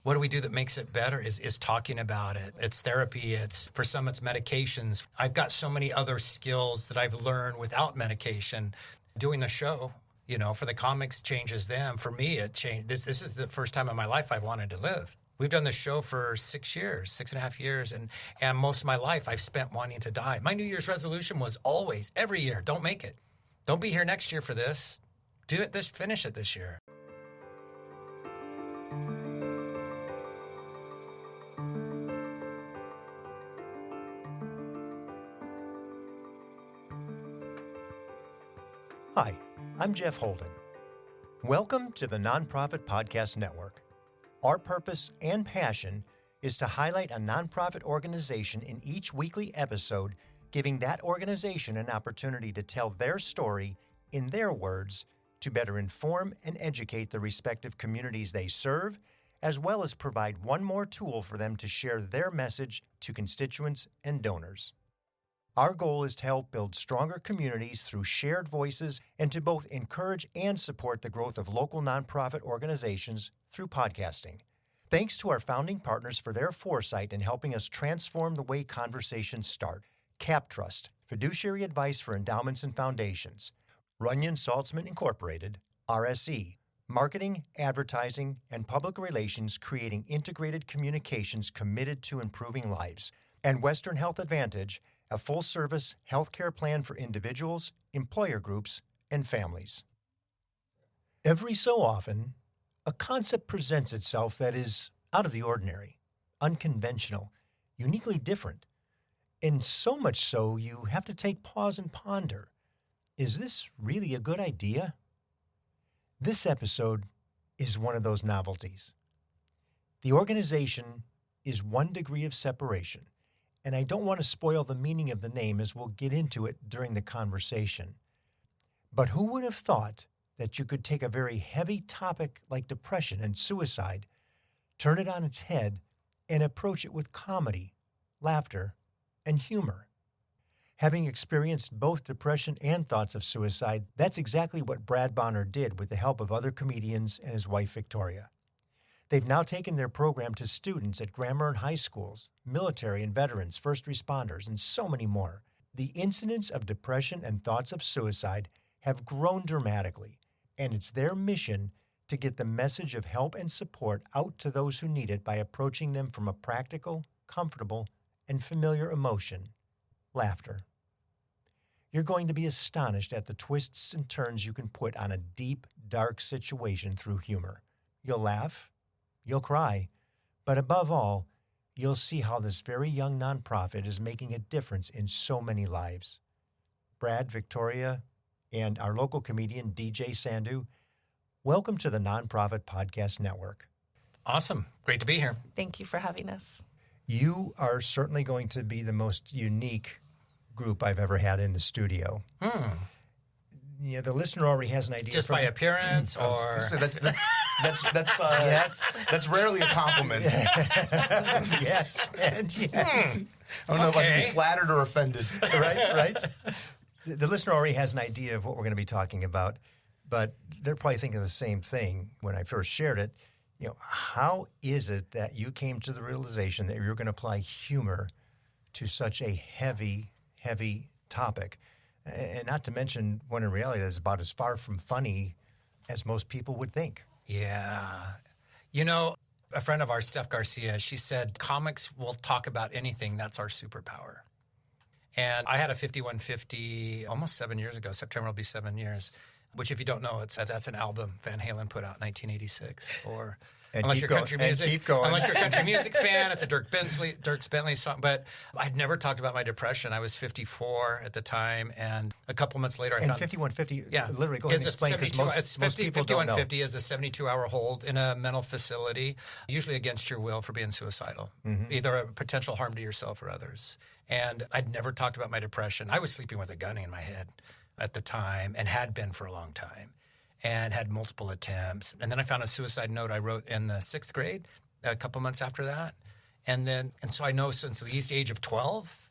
What do we do that makes it better is talking about it. It's therapy. For some, it's medications. I've got so many other skills that I've learned without medication. Doing the show, for the comics changes them. For me, it changed. This is the first time in my life I've wanted to live. We've done this show for 6.5 years, and most of my life I've spent wanting to die. My New Year's resolution was always, every year, don't make it. Don't be here next year for this. Do it finish it this year. Hi, I'm Jeff Holden. Welcome to the Nonprofit Podcast Network. Our purpose and passion is to highlight a nonprofit organization in each weekly episode, giving that organization an opportunity to tell their story in their words to better inform and educate the respective communities they serve, as well as provide one more tool for them to share their message to constituents and donors. Our goal is to help build stronger communities through shared voices and to both encourage and support the growth of local nonprofit organizations through podcasting. Thanks to our founding partners for their foresight in helping us transform the way conversations start. CapTrust, fiduciary advice for endowments and foundations. Runyon Saltzman Incorporated, RSE, marketing, advertising, and public relations creating integrated communications committed to improving lives. And Western Health Advantage, a full-service healthcare plan for individuals, employer groups, and families. Every so often, a concept presents itself that is out of the ordinary, unconventional, uniquely different, and so much so you have to take pause and ponder. Is this really a good idea? This episode is one of those novelties. The organization is 1 degree of separation, and I don't want to spoil the meaning of the name as we'll get into it during the conversation. But who would have thought that you could take a very heavy topic like depression and suicide, turn it on its head, and approach it with comedy, laughter, and humor? Having experienced both depression and thoughts of suicide, that's exactly what Brad Bonar did with the help of other comedians and his wife, Victoria. They've now taken their program to students at grammar and high schools, military and veterans, first responders, and so many more. The incidence of depression and thoughts of suicide have grown dramatically, and it's their mission to get the message of help and support out to those who need it by approaching them from a practical, comfortable, and familiar emotion, laughter. You're going to be astonished at the twists and turns you can put on a deep, dark situation through humor. You'll laugh. You'll cry, but above all, you'll see how this very young nonprofit is making a difference in so many lives. Brad, Victoria, and our local comedian, DJ Sandhu, welcome to the Nonprofit Podcast Network. Awesome. Great to be here. Thank you for having us. You are certainly going to be the most unique group I've ever had in the studio. The listener already has an idea. Just by appearance, or that's yes, that's rarely a compliment. Yes, and yes. I don't know if I should be flattered or offended. Right. The listener already has an idea of what we're going to be talking about, but they're probably thinking the same thing when I first shared it. How is it that you came to the realization that you're going to apply humor to such a heavy topic? And not to mention, when in reality, that's about as far from funny as most people would think. Yeah. A friend of ours, Steph Garcia, she said, comics will talk about anything. That's our superpower. And I had a 5150 almost 7 years ago. September will be 7 years, which, if you don't know, that's an album Van Halen put out in 1986. Or unless you're a country music fan, it's a Dirk Bentley song. But I'd never talked about my depression. I was 54 at the time, and a couple months later, I found 5150. Literally, go ahead and explain, because most people don't know. 5150 is a 72-hour hold in a mental facility, usually against your will, for being suicidal, either a potential harm to yourself or others. And I'd never talked about my depression. I was sleeping with a gun in my head at the time, and had been for a long time, and had multiple attempts. And then I found a suicide note I wrote in the 6th grade, a couple months after that. And so I know since the age of 12,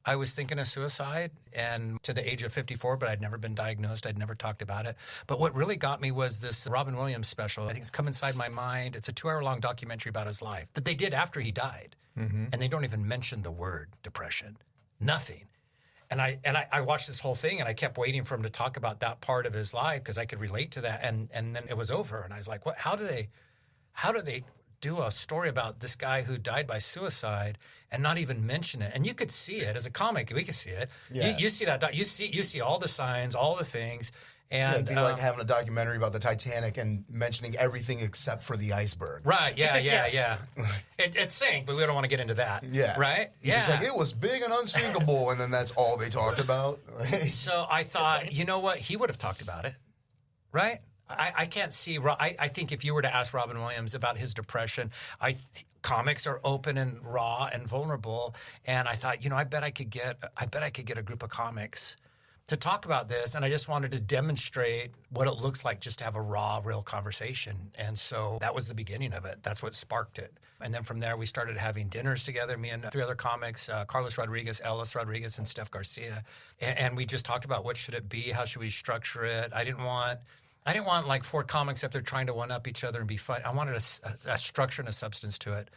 I was thinking of suicide, and to the age of 54, but I'd never been diagnosed. I'd never talked about it. But what really got me was this Robin Williams special. I think it's Come Inside My Mind. It's a 2-hour-long documentary about his life that they did after he died. And they don't even mention the word depression. Nothing. And I watched this whole thing, and I kept waiting for him to talk about that part of his life because I could relate to that. And then it was over, and I was like, "What? How do they do a story about this guy who died by suicide and not even mention it?" And you could see it as a comic. We could see it. Yeah. You see that. You see all the signs, all the things. And it'd be like having a documentary about the Titanic and mentioning everything except for the iceberg. Right, yeah. Yes. It sank, but we don't want to get into that. Yeah. Right? It's like, it was big and unsinkable, and then that's all they talked about. So I thought, you know what? He would have talked about it, right? I can't see. I think if you were to ask Robin Williams about his depression, comics are open and raw and vulnerable, and I thought, I bet I could get a group of comics to talk about this, and I just wanted to demonstrate what it looks like just to have a raw, real conversation. And so that was the beginning of it. That's what sparked it. And then from there, we started having dinners together, me and 3 other comics, Carlos Rodriguez, Ellis Rodriguez, and Steph Garcia. And we just talked about what should it be, how should we structure it. I didn't want like 4 comics up there trying to one-up each other and be fun. I wanted a structure and a substance to it.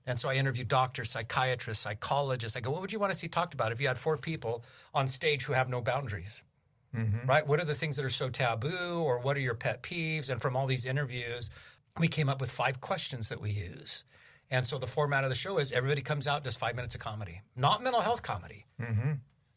And so I interviewed doctors, psychiatrists, psychologists. I go, what would you want to see talked about if you had 4 people on stage who have no boundaries, right? What are the things that are so taboo, or what are your pet peeves? And from all these interviews, we came up with 5 questions that we use. And so the format of the show is everybody comes out, does 5 minutes of comedy, not mental health comedy.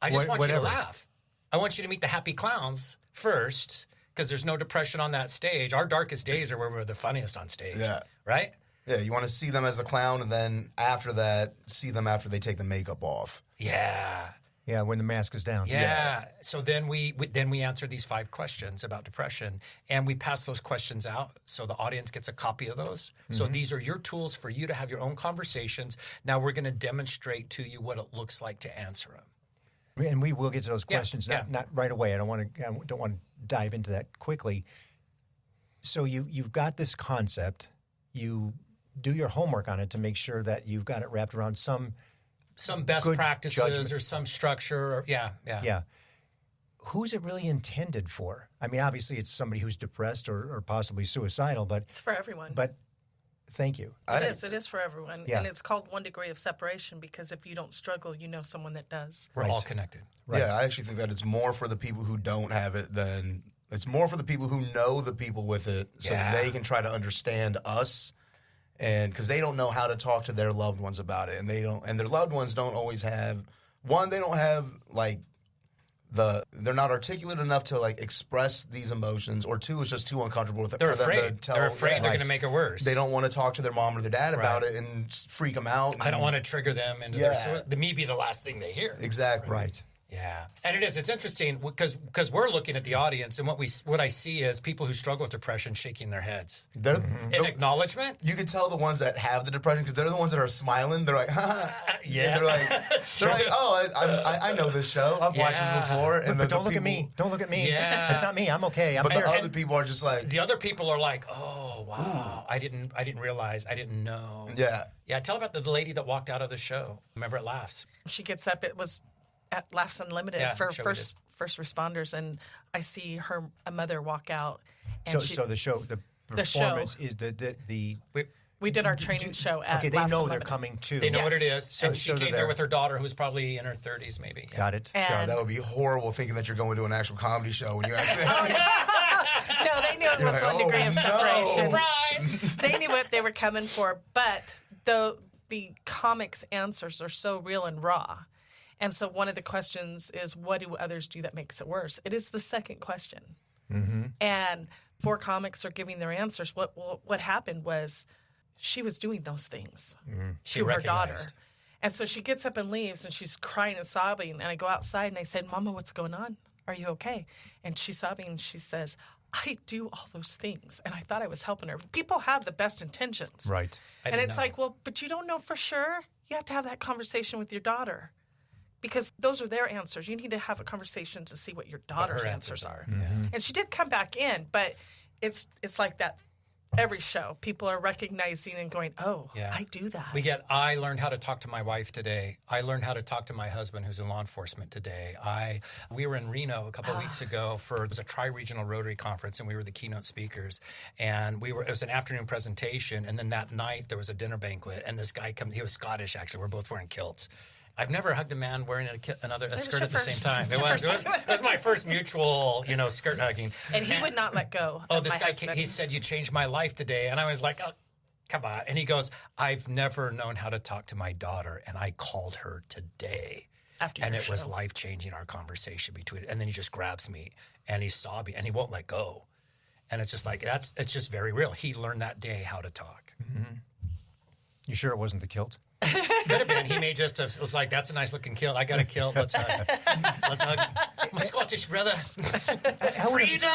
I just want you to laugh. I want you to meet the happy clowns first, because there's no depression on that stage. Our darkest days are where we're the funniest on stage, right? Yeah, you want to see them as a clown, and then after that, see them after they take the makeup off. Yeah. Yeah, when the mask is down. Yeah. So then we answered these 5 questions about depression, and we pass those questions out so the audience gets a copy of those. So these are your tools for you to have your own conversations. Now we're going to demonstrate to you what it looks like to answer them. And we will get to those questions, not right away. I don't want to dive into that quickly. So you've got this concept. You do your homework on it to make sure that you've got it wrapped around some best practices judgment. Or some structure. Or, yeah. Who's it really intended for? I mean, obviously it's somebody who's depressed or possibly suicidal, but it's for everyone. But thank you. It is for everyone. Yeah. And it's called 1 degree of separation, because if you don't struggle, you know someone that does. We're all connected. Right. Yeah, I actually think that it's more for the people who don't have it than it's more for the people who know the people with it, so they can try to understand us. And because they don't know how to talk to their loved ones about it, and their loved ones don't always have they don't have they're not articulate enough to express these emotions, or 2, it's just too uncomfortable with it. They're for afraid. Them to tell, they're afraid they're going to make it worse. They don't want to talk to their mom or their dad about it and freak them out. I don't want to trigger them into the me be the last thing they hear. Exactly. Right. Yeah, and it's interesting because we're looking at the audience, and what I see is people who struggle with depression shaking their heads in acknowledgement. You can tell the ones that have the depression because they're the ones that are smiling. They're like, yeah. And they're like, oh, I know this show. I've watched this before. But don't look at me. Don't look at me. Yeah, it's not me. I'm okay. But the other people are just like, the other people are like, oh wow, I didn't realize, I didn't know. Yeah. Tell about the lady that walked out of the show. Remember at Laughs? She gets up. It was at Laughs Unlimited for first responders, and I see a mother walk out. And so the performance is the we did our training show at okay, they Laughs know Unlimited. they're coming too. They know what it is. So, and she came there with her daughter, who's probably in her 30s, maybe. Yeah. Got it. God, that would be horrible thinking that you're going to an actual comedy show when you actually. No, they knew it was 1 degree of separation. Surprise! They knew what they were coming for, but the comics' answers are so real and raw. And so one of the questions is, what do others do that makes it worse? It is the second question. And 4 comics are giving their answers. What happened was she was doing those things to her daughter. And so she gets up and leaves, and she's crying and sobbing. And I go outside, and I said, Mama, what's going on? Are you okay? And she's sobbing, and she says, I do all those things. And I thought I was helping her. People have the best intentions. Right. And it's like, well, but you don't know for sure. You have to have that conversation with your daughter. Because those are their answers. You need to have a conversation to see what your daughter's answers are. Yeah. And she did come back in, but it's like that every show, people are recognizing and going, oh, Yeah. I do that. I learned how to talk to my wife today. I learned how to talk to my husband who's in law enforcement today. We were in Reno a couple of weeks ago it was a tri-regional Rotary conference, and we were the keynote speakers. And it was an afternoon presentation, and then that night there was a dinner banquet, and this guy he was Scottish actually, we're both wearing kilts. I've never hugged a man wearing a skirt at the same time. It was my first mutual, skirt hugging. And he would not let go. Oh, this guy, he said, you changed my life today. And I was like, oh, come on. And he goes, I've never known how to talk to my daughter, and I called her today. And it was life-changing, our conversation between. And then he just grabs me, and he's sobbing, and he won't let go. And it's just like, it's just very real. He learned that day how to talk. Mm-hmm. You sure it wasn't the kilt? Could have been. He may just have. It was like, that's a nice looking kilt. I got a kilt. Let's hug. Let's hug. My Scottish brother. Freedom.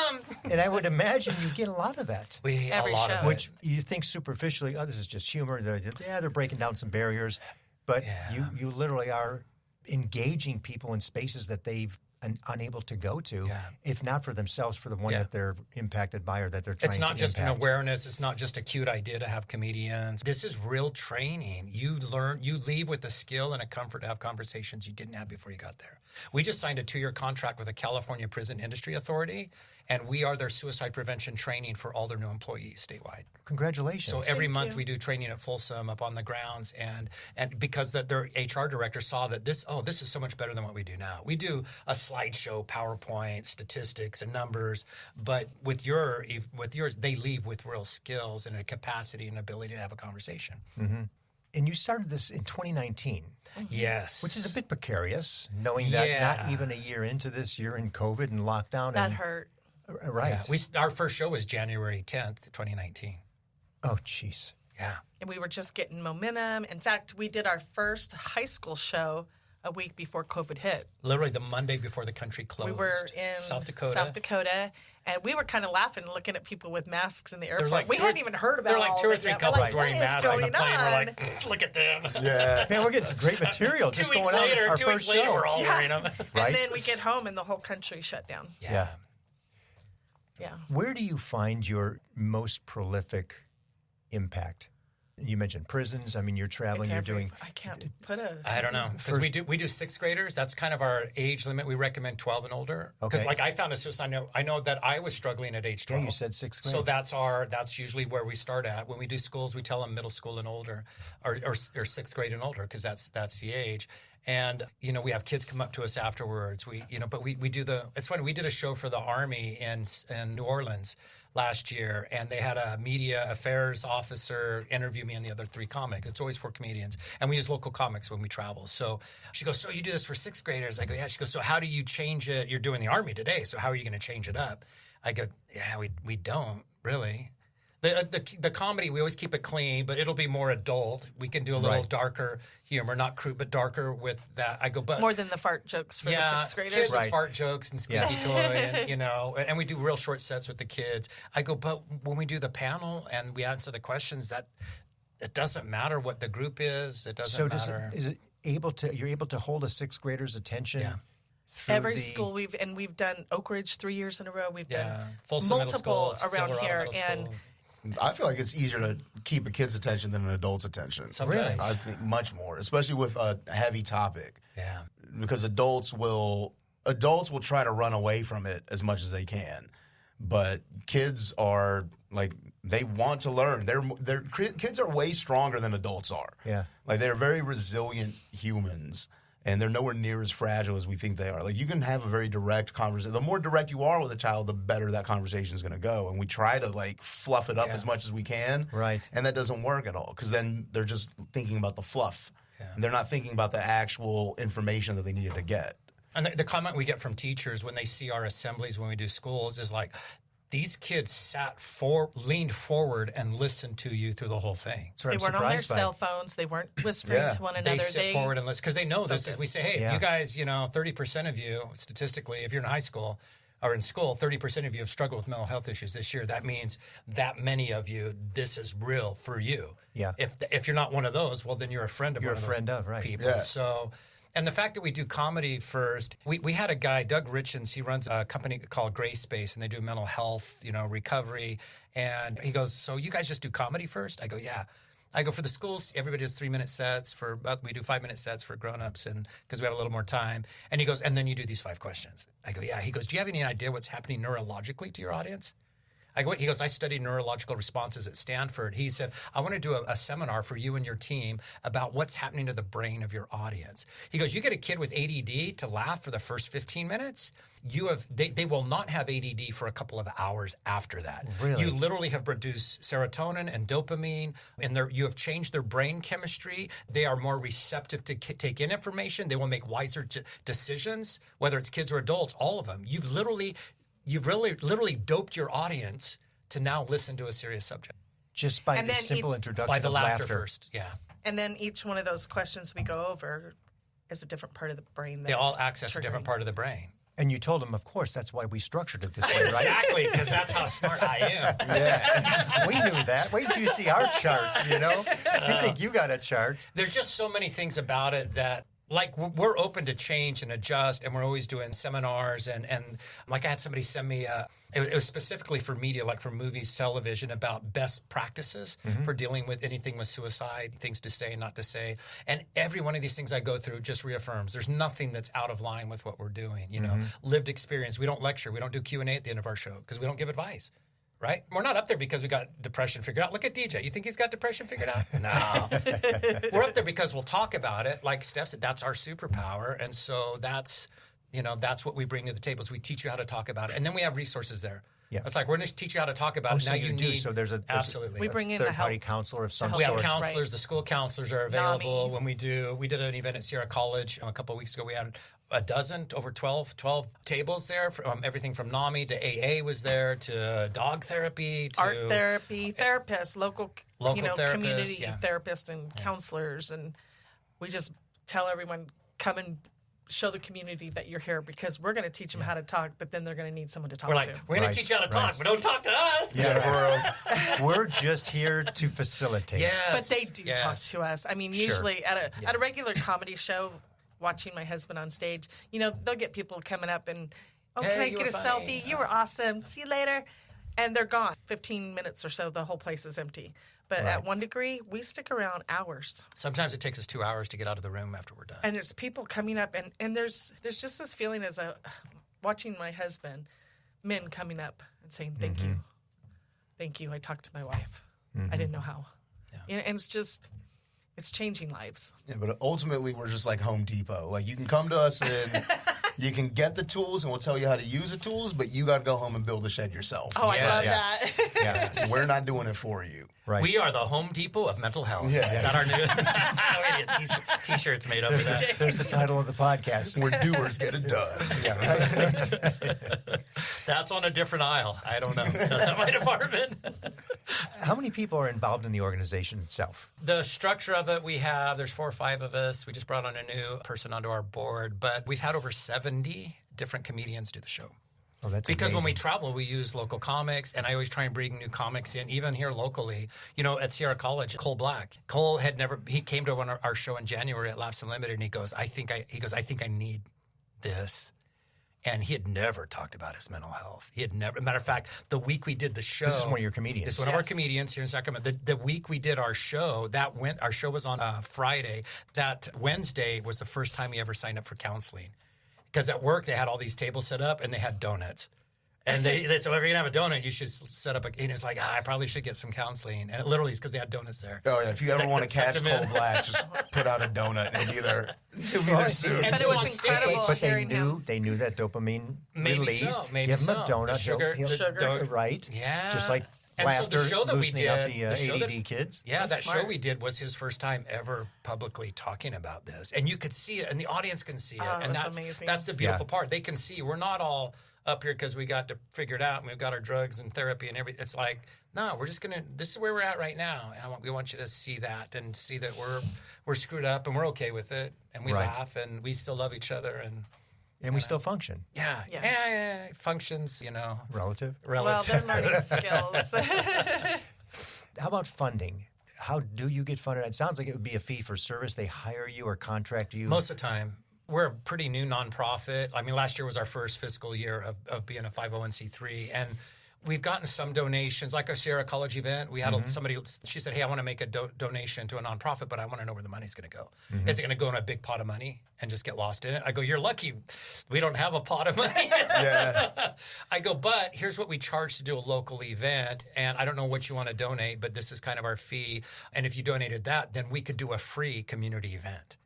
And I would imagine you get a lot of that. Every a lot show. of it. Which you think superficially, oh, this is just humor. They're breaking down some barriers. But you literally are engaging people in spaces that they've unable to go to, if not for themselves, for the one that they're impacted by or that they're trying to impact. It's not just an awareness. It's not just a cute idea to have comedians. This is real training. You leave with the skill and a comfort to have conversations you didn't have before you got there. We just signed a 2-year contract with the California Prison Industry Authority, and we are their suicide prevention training for all their new employees statewide. Congratulations. So every month we do training at Folsom up on the grounds, and because their HR director saw that this is so much better than what we do now. We do a slideshow, PowerPoint, statistics, and numbers, but with yours, they leave with real skills and a capacity and ability to have a conversation. Mm-hmm. And you started this in 2019. Yes. Which is a bit precarious, knowing that not even a year into this, you're in COVID and lockdown. That hurt. Right. Yeah. Our first show was January 10th, 2019. Oh, jeez. Yeah. And we were just getting momentum. In fact, we did our first high school show a week before COVID hit. Literally the Monday before the country closed. We were in South Dakota, and we were kind of laughing, looking at people with masks in the airport. We hadn't even heard about it. There were like 2 or 3 couples wearing masks on the plane. We're like, look at them. Yeah. Man, we're getting some great material just going on our first show. We're all wearing them. Right? And then we get home and the whole country shut down. Yeah. Yeah. Where do you find your most prolific impact? You mentioned prisons. I mean, you're traveling. You're doing. I can't put a. I don't know, because we do 6th graders. That's kind of our age limit. We recommend 12 and older. Because I found a suicide note. I know that I was struggling at age 12. Yeah, you said 6th grade. So that's usually where we start at. When we do schools, we tell them middle school and older, or 6th grade and older, because that's the age. And we have kids come up to us afterwards. We do it's funny. We did a show for the Army in New Orleans last year, and they had a media affairs officer interview me and the other 3 comics. It's always for comedians, and we use local comics when we travel. So she goes, so you do this for 6th graders? I go, yeah. She goes, so how do you change it? You're doing the Army today, so how are you going to change it up? I go, yeah, we don't really. The comedy, we always keep it clean, but it'll be more adult. We can do a little darker humor, not crude, but darker with that. I go, but more than the fart jokes for the 6th graders. Kids fart jokes and squeaky toy, and and we do real short sets with the kids. I go, but when we do the panel and we answer the questions, that it doesn't matter what the group is. It doesn't matter. Is it you're able to hold a 6th grader's attention? Yeah. Every school we've done Oak Ridge 3 years in a row. We've done Folsom multiple around here, and I feel like it's easier to keep a kid's attention than an adult's attention. Sometimes. I think much more, especially with a heavy topic. Yeah. Because adults will try to run away from it as much as they can. But kids are like, they want to learn. Kids are way stronger than adults are. Yeah. Like, they're very resilient humans. And they're nowhere near as fragile as we think they are. Like, you can have a very direct conversation. The more direct you are with a child, the better that conversation is going to go. And we try to, fluff it up as much as we can. Right. And that doesn't work at all, because then they're just thinking about the fluff. Yeah. And they're not thinking about the actual information that they needed to get. And the comment we get from teachers when they see our assemblies when we do schools is like, these kids leaned forward and listened to you through the whole thing. They weren't on their cell phones. They weren't whispering to one another. They sit forward and listen, because they know this. As we say, hey, you guys, 30% of you, statistically, if you're in high school or in school, 30% of you have struggled with mental health issues this year. That means that many of you, this is real for you. Yeah. If you're not one of those, well, then you're a friend of one of those people. Yeah. So And the fact that we do comedy first, we had a guy, Doug Richens, he runs a company called Gray Space, and they do mental health, recovery. And he goes, so you guys just do comedy first? I go, yeah. I go, for the schools, everybody does 3-minute sets. We do 5-minute sets for grown-ups because we have a little more time. And he goes, and then you do these 5 questions. I go, yeah. He goes, do you have any idea what's happening neurologically to your audience? He goes, I studied neurological responses at Stanford. He said, I want to do a seminar for you and your team about what's happening to the brain of your audience. He goes, you get a kid with ADD to laugh for the first 15 minutes, they will not have ADD for a couple of hours after that. Really? You literally have produced serotonin and dopamine, and you have changed their brain chemistry. They are more receptive to take in information. They will make wiser decisions, whether it's kids or adults, all of them. You've literally doped your audience to now listen to a serious subject. Just by the simple introduction by the of laughter first, yeah. And then each one of those questions we go over is a different part of the brain. They all access a different part of the brain. And you told them, of course, that's why we structured it this way, right? Exactly, because that's how smart I am. Yeah, we knew that. Wait till you see our charts, You think you got a chart. There's just so many things about it that, like, we're open to change and adjust, and we're always doing seminars. And like, I had somebody send me, it was specifically for media, like for movies, television, about best practices for dealing with anything with suicide, things to say, not to say. And every one of these things I go through just reaffirms there's nothing that's out of line with what we're doing. Lived experience. We don't lecture. We don't do Q&A at the end of our show because we don't give advice. Right? We're not up there because we got depression figured out. Look at DJ. You think he's got depression figured out? No. We're up there because we'll talk about it. Like Steph said, that's our superpower. And so that's what we bring to the table is we teach you how to talk about it. And then we have resources there. Yeah. It's like, we're going to teach you how to talk about it. So now you do. So there's absolutely. We bring in a third-party counselor of some sort. We have counselors. Right. The school counselors are available. NAMI. When we did an event at Sierra College a couple of weeks ago. We had over 12 tables there. Everything from NAMI to AA was there, to dog therapy, to art therapy, therapists, local therapists, community therapists and counselors. And we just tell everyone, come and show the community that you're here because we're going to teach them how to talk, but then they're going to need someone to talk to. We're going to teach you how to talk, but don't talk to us. Yeah, we're just here to facilitate. Yes. But they do talk to us. I mean, usually at a regular comedy show, watching my husband on stage, they'll get people coming up and, okay, get a selfie. You were awesome. See you later. And they're gone. 15 minutes or so, the whole place is empty. But at One Degree, we stick around hours. Sometimes it takes us 2 hours to get out of the room after we're done. And there's people coming up, and there's just this feeling watching my husband, men coming up and saying, thank you. Thank you. I talked to my wife. I didn't know how. Yeah. And it's changing lives. Yeah, but ultimately, we're just like Home Depot. Like, you can come to us and you can get the tools, and we'll tell you how to use the tools, but you got to go home and build the shed yourself. Oh, I love that. Yeah, we're not doing it for you. Right. We are the Home Depot of mental health. Yeah. Is that our new T-shirts made up of that? There's the title of the podcast. Where doers get it done. Yeah, right. That's on a different aisle. I don't know. That's not my department. How many people are involved in the organization itself? The structure of it, there's 4 or 5 of us. We just brought on a new person onto our board, but we've had over 70 different comedians do the show. Oh, that's because amazing. When we travel, we use local comics, and I always try and bring new comics in, even here locally. At Sierra College, Cole Black. Cole he came to our show in January at Laughs Unlimited, and he goes, I think I need this. And he had never talked about his mental health. Matter of fact, the week we did the show. This is one of your comedians. This is one of our comedians here in Sacramento. The week we did our show, our show was on Friday. That Wednesday was the first time he ever signed up for counseling. Because at work, they had all these tables set up, and they had donuts. And they said, well, if you're going to have a donut, you should set up and it's like, I probably should get some counseling. And it literally is because they had donuts there. Oh, yeah. If you ever want to catch Cole Black, just put out a donut, and he'll be there soon. But it was incredible hearing him. They knew that dopamine maybe release. So, maybe Give him so. a donut. Sugar. Right. Yeah. Just like and laughter, so the show that we did, up the ADD kids. Yeah, that show we did was his first time ever publicly talking about this. And you could see it, and the audience can see it. And that's amazing. That's the beautiful part. They can see. We're not all up here because we got to figure it out, and we've got our drugs and therapy and everything. It's like, no, we're just going to, this is where we're at right now. And we want you to see that and see that we're screwed up, and we're okay with it. And we laugh, and we still love each other. And we still function. Yeah. Yes. Yeah. Functions, Relative. Well, they're learning skills. How about funding? How do you get funded? It sounds like it would be a fee for service. They hire you or contract you. Most of the time. We're a pretty new nonprofit. I mean, last year was our first fiscal year of being a 501c3, and we've gotten some donations. Like our Sierra College event, we had somebody, she said, hey, I want to make a donation to a nonprofit, but I want to know where the money's going to go. Is it going to go in a big pot of money and just get lost in it? I go, you're lucky we don't have a pot of money. I go, but here's what we charge to do a local event, and I don't know what you want to donate, but this is kind of our fee. And if you donated that, then we could do a free community event.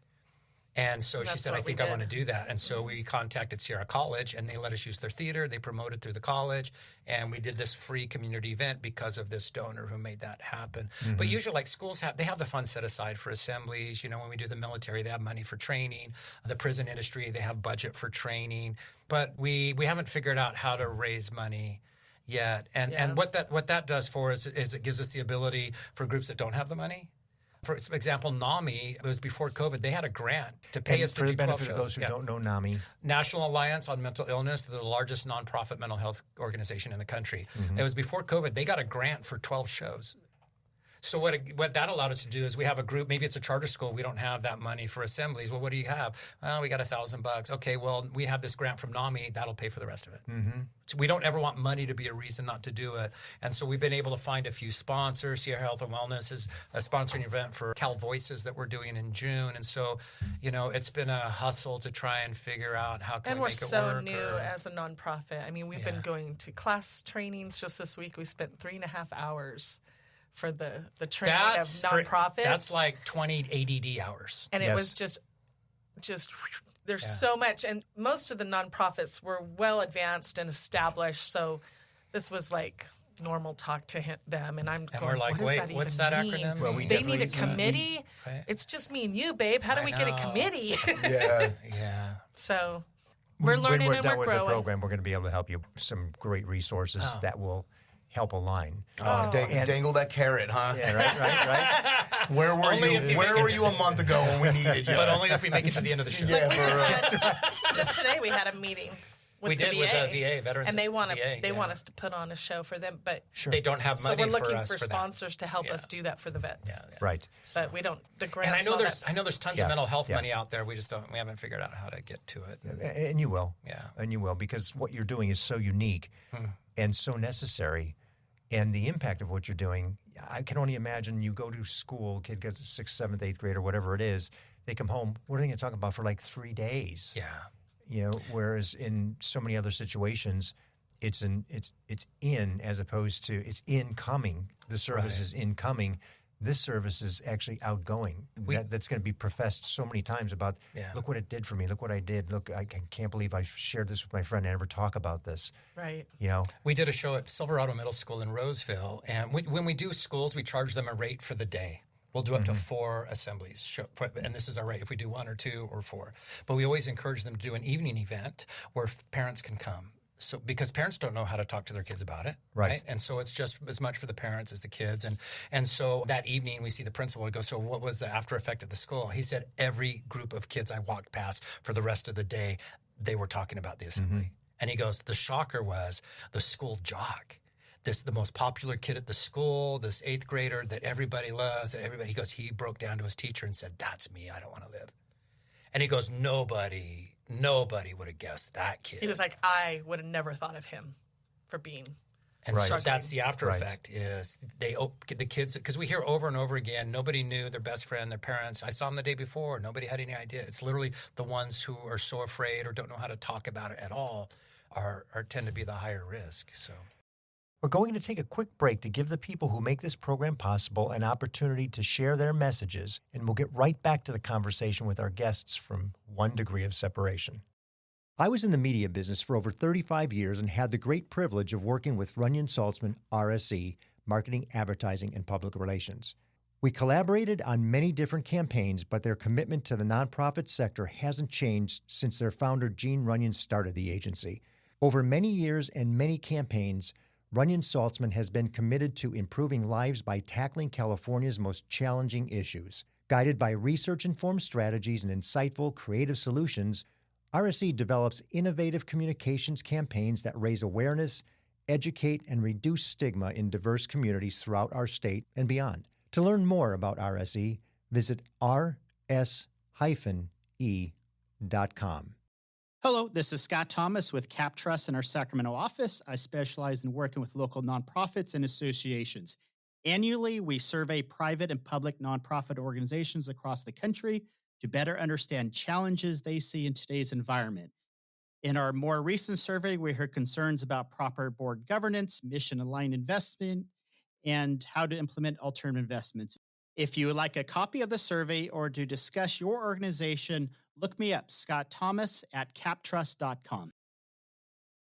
And so she said, I think I want to do that. And so we contacted Sierra College, and they let us use their theater. They promoted through the college, and we did this free community event because of this donor who made that happen. But usually, like schools they have the funds set aside for assemblies. You know, when we do the military, they have money for training. The prison industry, they have budget for training. But we haven't figured out how to raise money yet. And what that does for us is it gives us the ability for groups that don't have the money. For example, NAMI, it was before COVID, they had a grant to pay us to do 12 shows. For the benefit of those who don't know NAMI. National Alliance on Mental Illness, they're the largest nonprofit mental health organization in the country. It was before COVID. They got a grant for 12 shows. So what that allowed us to do is we have a group, maybe it's a charter school, we don't have that money for assemblies. Well, what do you have? Well, we got $1,000. Okay, well, we have this grant from NAMI, that'll pay for the rest of it. So we don't ever want money to be a reason not to do it. And so we've been able to find a few sponsors. Sierra Health and Wellness is a sponsoring event for Cal Voices that we're doing in June. And so, you know, it's been a hustle to try and figure out how can we make it work. And we're so new as a nonprofit. I mean, we've been going to class trainings just this week. We spent 3.5 hours for the training of nonprofits. That's like 20 ADD hours. And it was just there's so much. And most of the nonprofits were well advanced and established. So this was like normal talk to them. And I'm going, we're like, wait, what's that acronym? Well, they need a committee? Right. It's just me and you, babe. How do we get a committee? So we're learning and we're growing. When we're done with the program, we're going to be able to help you with some great resources that will help align. Dangle that carrot, huh? Yeah, right. Where were you a month ago when we needed you? But only if we make it to the end of the show. Just today we had a meeting with the VA. With the VA, Veterans. And they want us to put on a show for them, but they don't have money for us. So we're looking for sponsors to help us do that for the vets. Right. But we don't. The grants. And I know there's tons of mental health money out there. We just don't. We haven't figured out how to get to it. And you will. Yeah. And you will, because what you're doing is so unique and so necessary. And the impact of what you're doing, I can only imagine you go to school, kid gets 6th, 7th, 8th grade or whatever it is, they come home, what are they going to talk about for like 3 days? Yeah. You know, whereas in so many other situations, it's in as opposed to it's incoming. The service is incoming. This service is actually outgoing. That's going to be professed so many times about, look what it did for me. Look what I did. Look, I can't believe I shared this with my friend. I never talk about this. Right. You know, we did a show at Silverado Middle School in Roseville, and when we do schools, we charge them a rate for the day. We'll do up to 4 assemblies, and this is our rate if we do 1 or 2 or 4. But we always encourage them to do an evening event where parents can come. So because parents don't know how to talk to their kids about it, right? And so it's just as much for the parents as the kids. And so that evening we see the principal. We go, so what was the after effect of the school? He said every group of kids I walked past for the rest of the day, they were talking about the assembly. And he goes, the shocker was the school jock. The most popular kid at the school, this 8th grader that everybody loves, he goes, he broke down to his teacher and said, that's me, I don't want to live. And he goes, nobody would have guessed that kid. He was like, I would have never thought of him for being. And so that's the after effect is the kids, because we hear over and over again, nobody knew their best friend, their parents. I saw them the day before. Nobody had any idea. It's literally the ones who are so afraid or don't know how to talk about it at all tend to be the higher risk. So we're going to take a quick break to give the people who make this program possible an opportunity to share their messages, and we'll get right back to the conversation with our guests from One Degree of Separation. I was in the media business for over 35 years and had the great privilege of working with Runyon Saltzman, RSE, Marketing, Advertising, and Public Relations. We collaborated on many different campaigns, but their commitment to the nonprofit sector hasn't changed since their founder, Gene Runyon, started the agency. Over many years and many campaigns, Runyon Saltzman has been committed to improving lives by tackling California's most challenging issues. Guided by research-informed strategies and insightful, creative solutions, RSE develops innovative communications campaigns that raise awareness, educate, and reduce stigma in diverse communities throughout our state and beyond. To learn more about RSE, visit rs-e.org. westernhealth.com. Hello, this is Scott Thomas with Cap Trust in our Sacramento office. I specialize in working with local nonprofits and associations. Annually, we survey private and public nonprofit organizations across the country to better understand challenges they see in today's environment. In our more recent survey, we heard concerns about proper board governance, mission-aligned investment, and how to implement alternative investments. If you would like a copy of the survey or to discuss your organization, look me up, Scott Thomas at captrust.com.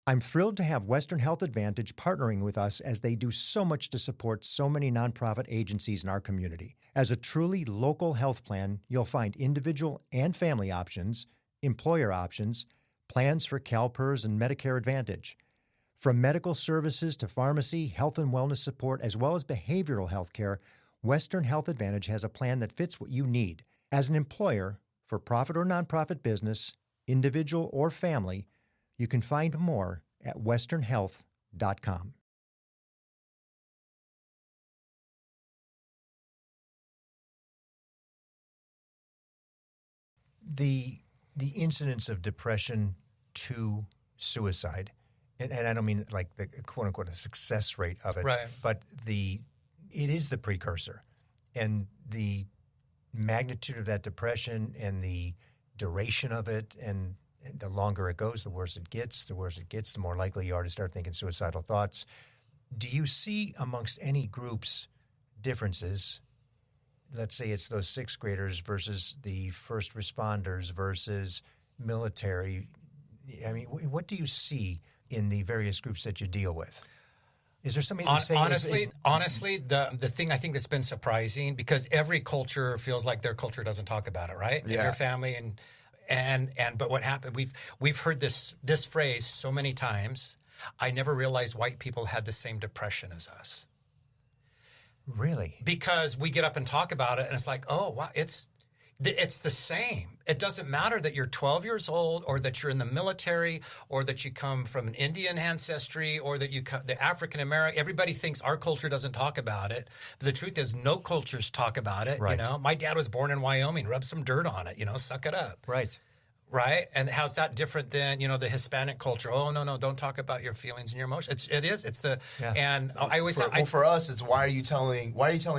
I'm thrilled to have Western Health Advantage partnering with us as they do so much to support so many nonprofit agencies in our community. As a truly local health plan, you'll find individual and family options, employer options, plans for CalPERS and Medicare Advantage. From medical services to pharmacy, health and wellness support, as well as behavioral health care, Western Health Advantage has a plan that fits what you need. As an employer, for profit or nonprofit business, individual or family, you can find more at westernhealth.com. The incidence of depression to suicide, and I don't mean like the quote-unquote success rate of it, Right. but it is the precursor. And the magnitude of that depression and the duration of it, and the longer it goes, the worse it gets. The worse it gets, the more likely you are to start thinking suicidal thoughts. Do you see amongst any groups differences? Let's say it's those sixth graders versus the first responders versus military. I mean, what do you see in the various groups that you deal with? Is there something you say? Honestly, the thing I think that's been surprising, because every culture feels like their culture doesn't talk about it, right? Yeah. In your family but what happened? We've heard this phrase so many times. I never realized white people had the same depression as us. Really? Because we get up and talk about it, and it's like, oh, wow, it's the same. It doesn't matter that you're 12 years old, or that you're in the military, or that you come from an Indian ancestry, or that the African American. Everybody thinks our culture doesn't talk about it. But the truth is, no cultures talk about it. Right. You know, my dad was born in Wyoming. Rub some dirt on it. You know, suck it up. Right. Right? And how's that different than, the Hispanic culture? Oh, no, don't talk about your feelings and your emotions. It is. It's the, Yeah. and I always say, for us, it's why are you telling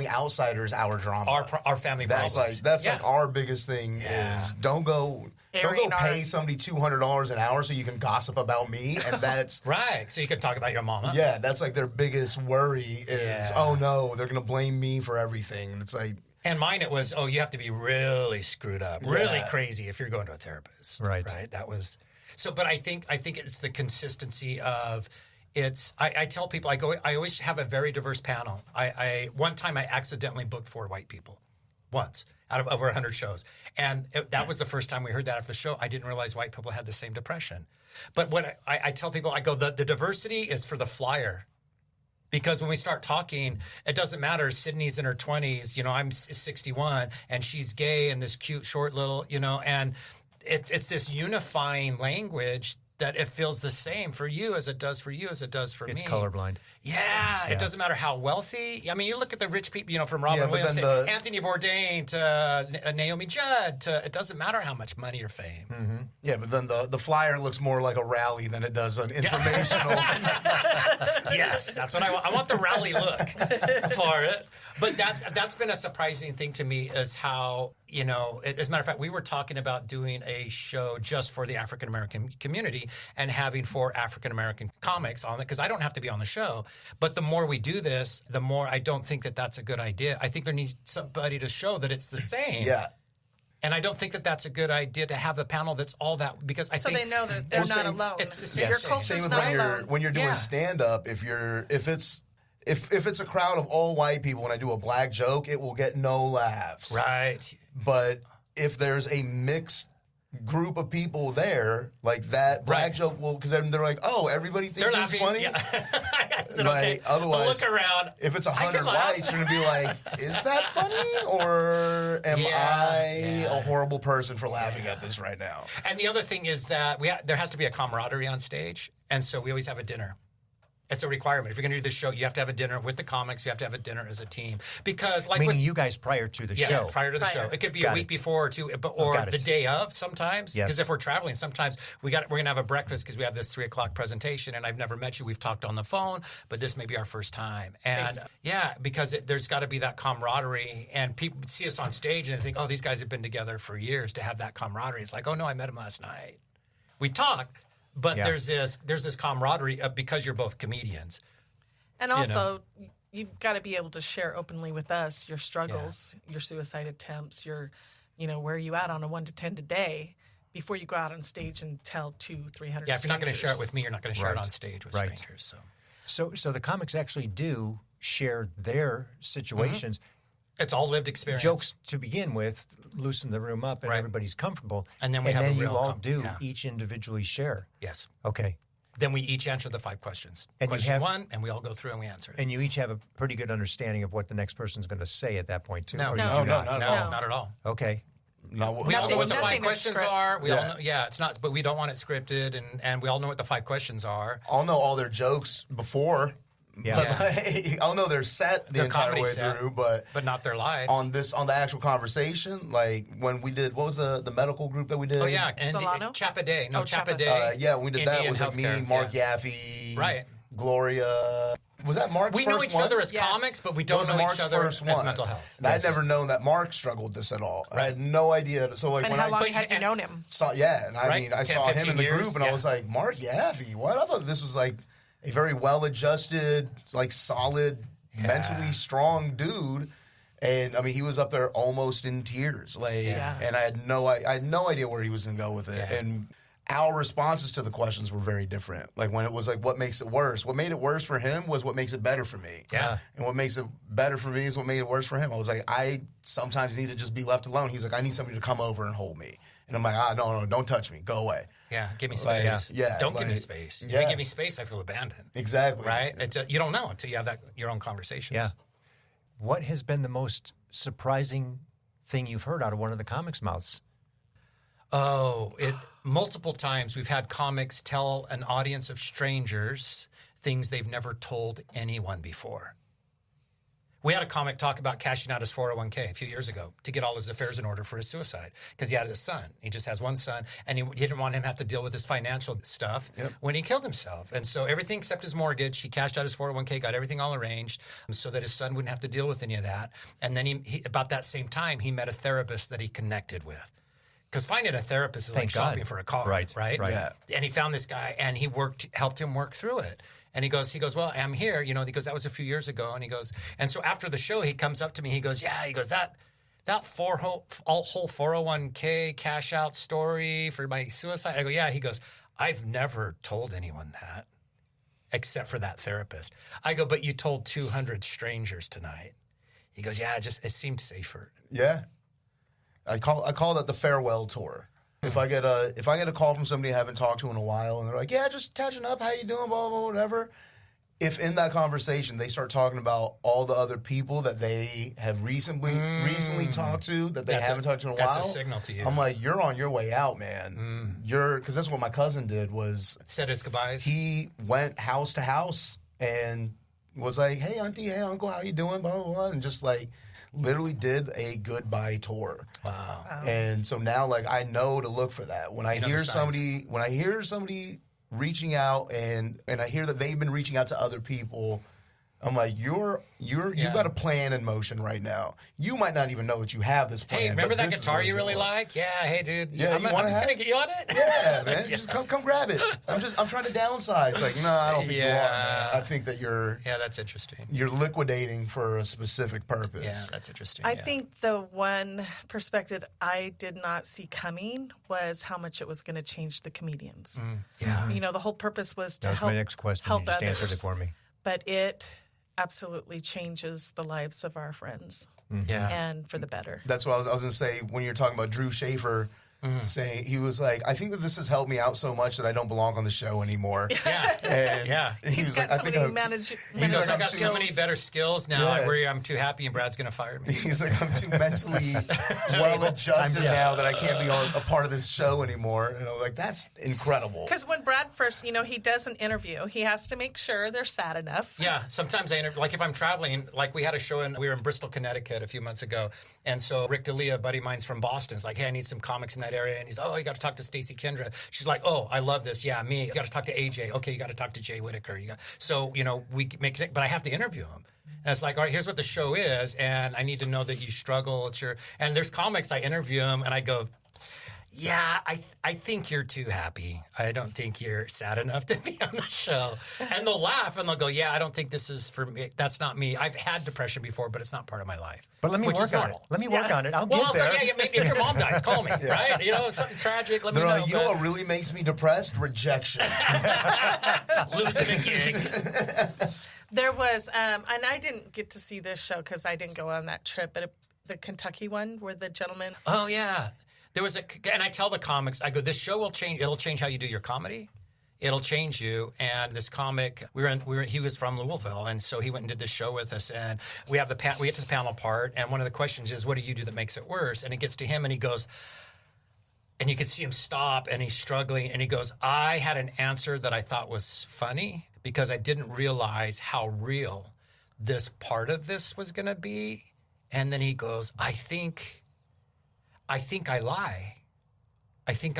outsiders our drama? our family That's problems. like our biggest thing is don't go pay somebody $200 an hour so you can gossip about me, and that's right. So you can talk about your mama. Yeah, that's like their biggest worry is, oh no, they're gonna blame me for everything. And it's like, and mine, it was, you have to be really screwed up, really crazy if you're going to a therapist. Right. That was so. But I think it's the consistency of it's. I tell people, I always have a very diverse panel. One time I accidentally booked 4 white people, once out of over 100 shows, and that was the first time we heard that after the show. I didn't realize white people had the same depression. But what I tell people, I go, the diversity is for the flyer. Because when we start talking, it doesn't matter. Sydney's in her 20s, I'm 61, and she's gay and this cute, short little, and it's this unifying language that it feels the same for you as it does for you as it does for me. It's colorblind. Yeah, it doesn't matter how wealthy. I mean, you look at the rich people, from Robin Williams to Anthony Bourdain to Naomi Judd. It doesn't matter how much money or fame. Mm-hmm. yeah, but then the flyer looks more like a rally than it does an informational. Yes, that's what I want. I want the rally look for it. But that's been a surprising thing to me, is how, as a matter of fact, we were talking about doing a show just for the African-American community and having 4 African-American comics on it, because I don't have to be on the show. But the more we do this, the more I don't think that that's a good idea. I think there needs somebody to show that it's the same. Yeah. And I don't think that that's a good idea to have the panel that's all that, because I think they know that they're not alone. It's the same. Your Same culture's with not alone. when you're doing stand up, if it's a crowd of all white people and I do a black joke, it will get no laughs. Right. But if there's a mixed group of people there, like that black joke will, because then they're like, oh, everybody thinks it's funny. Yeah. Like, otherwise, look around. If it's 100 whites, you're gonna be like, is that funny, or am I a horrible person for laughing at this right now? And the other thing is that there has to be a camaraderie on stage, and so we always have a dinner. It's a requirement. If you're going to do this show, you have to have a dinner with the comics. You have to have a dinner as a team. Because, like, meaning you guys prior to the show. Yes, prior to the show. It could be a week before or two, or the day of sometimes. Because if we're traveling, sometimes we're going to have a breakfast because we have this 3:00 presentation, and I've never met you. We've talked on the phone, but this may be our first time. And because there's got to be that camaraderie, and people see us on stage and they think, oh, these guys have been together for years. To have that camaraderie, it's like, oh no, I met him last night. We talk. But there's this camaraderie because you're both comedians. And also, you've got to be able to share openly with us your struggles, your suicide attempts, your, where are you at on a 1 to 10 today before you go out on stage and tell 200-300 Yeah, if you're not going to share it with me, you're not going to share it on stage with strangers. So the comics actually do share their situations. Mm-hmm. It's all lived experience. Jokes to begin with, loosen the room up, and everybody's comfortable. And then you all each individually share. Yes. Okay. Then we each answer the 5 questions. And Question 1, and we all go through and we answer it. And you each have a pretty good understanding of what the next person's going to say at that point, too. No, not at all. Okay. We all know what the 5 nothing is questions script. are. We all know, it's not, but we don't want it scripted, and we all know what the 5 questions are. I'll know all their jokes before. I'll know they're set the entire way through, but not their live. On the actual conversation, like when we did, what was the medical group that we did? Oh yeah, Solano? Chapa Day. No, Chapa Chapa. Day. When we did that, it was like me, Mark Yaffe, Gloria. Was that Mark's first one? We know each other as comics, but we don't know each other as mental health. And I'd never known that Mark struggled with this at all. I had no idea. So like, and how long had you known him? I saw him in the group, and I was like, Mark Yaffe, what? I thought this was like a very well-adjusted, like solid, mentally strong dude. And I mean, he was up there almost in tears, and I had no idea where he was going to go with it. Yeah. And our responses to the questions were very different. Like when it was like, what makes it worse? What made it worse for him was what makes it better for me. Yeah. And what makes it better for me is what made it worse for him. I was like, I sometimes need to just be left alone. He's like, I need somebody to come over and hold me. And I'm like, no, don't touch me. Go away. Yeah, give me space. Don't give me space. If you give me space, I feel abandoned. Exactly. Right? You don't know until you have your own conversations. Yeah. What has been the most surprising thing you've heard out of one of the comics' mouths? Oh, multiple times we've had comics tell an audience of strangers things they've never told anyone before. We had a comic talk about cashing out his 401k a few years ago to get all his affairs in order for his suicide because he had a son. He just has one son, and he didn't want him to have to deal with his financial stuff when he killed himself. And so everything except his mortgage, he cashed out his 401k, got everything all arranged so that his son wouldn't have to deal with any of that. And then he about that same time, he met a therapist that he connected with. Because finding a therapist is like shopping for a car, right? Yeah. And he found this guy, and he helped him work through it. And he goes, well, I'm here, he goes, that was a few years ago. And he goes, and so after the show, he comes up to me, he goes, that whole 401k cash out story for my suicide. I go, yeah. He goes, I've never told anyone that except for that therapist. I go, but you told 200 strangers tonight. He goes, yeah, it seemed safer. Yeah. I call that the farewell tour. If I get a call from somebody I haven't talked to in a while, and they're like, "Yeah, just catching up. How you doing? Blah blah blah, whatever." If in that conversation they start talking about all the other people that they have recently talked to that they haven't talked to in a while, that's a signal to you. I'm like, you're on your way out, man. Because that's what my cousin did. Was said his goodbyes. He went house to house and was like, "Hey, auntie, hey, uncle, how you doing?" Blah blah blah, and just like. Literally did a goodbye tour. Wow. And so now like I know to look for that. When I hear somebody reaching out and I hear that they've been reaching out to other people, I'm like, you've got a plan in motion right now. You might not even know that you have this plan. Hey, remember that guitar you really like? Yeah, hey dude. Yeah, I'm just gonna get you on it? Yeah, man. Just come grab it. I'm trying to downsize. Like, no, I don't think you are, man. I think that that's interesting. You're liquidating for a specific purpose. Yeah, that's interesting. I think the one perspective I did not see coming was how much it was going to change the comedians. Yeah. The whole purpose was to that was help. My next question. Help you just others. answered it for me. But it absolutely changes the lives of our friends. Yeah. And for the better. That's what I was going to say when you're talking about Drew Schaefer saying, he was like, I think that this has helped me out so much that I don't belong on the show anymore. Yeah. And he was like, I think I've got so many better skills now where I'm too happy and Brad's going to fire me. He's like, I'm too mentally well-adjusted now that I can't be a part of this show anymore. And I'm like, that's incredible. Because when Brad first, he does an interview, he has to make sure they're sad enough. Yeah, sometimes I interview, like if I'm traveling, like we had a show we were in Bristol, Connecticut a few months ago, and so Rick D'Elia, a buddy of mine's from Boston, is like, hey, I need some comics in that area, and he's, oh, you got to talk to Stacey Kendra. She's like, oh, I love this. Yeah, me. You got to talk to AJ. Okay, you got to talk to Jay Whitaker. So we make it, but I have to interview him. And it's like, all right, here's what the show is, and I need to know that you struggle. And there's comics, I interview them, and I go, yeah, I think you're too happy. I don't think you're sad enough to be on the show. And they'll laugh, and they'll go, yeah, I don't think this is for me. That's not me. I've had depression before, but it's not part of my life. But let me work on it. Let me work on it. I'll get there. Maybe if your mom dies, call me, right? Something tragic, let me know. Like, you know what really makes me depressed? Rejection. Losing a gig. There was, and I didn't get to see this show because I didn't go on that trip, but the Kentucky one where the gentleman. Oh, yeah. There was and I tell the comics, I go, this show will change. It'll change how you do your comedy. It'll change you. And this comic, he was from Louisville, and so he went and did this show with us. And we get to the panel part, and one of the questions is, what do you do that makes it worse? And it gets to him, and he goes, and you can see him stop, and he's struggling, and he goes, I had an answer that I thought was funny because I didn't realize how real this part of this was going to be. And then he goes, I think I lie. I think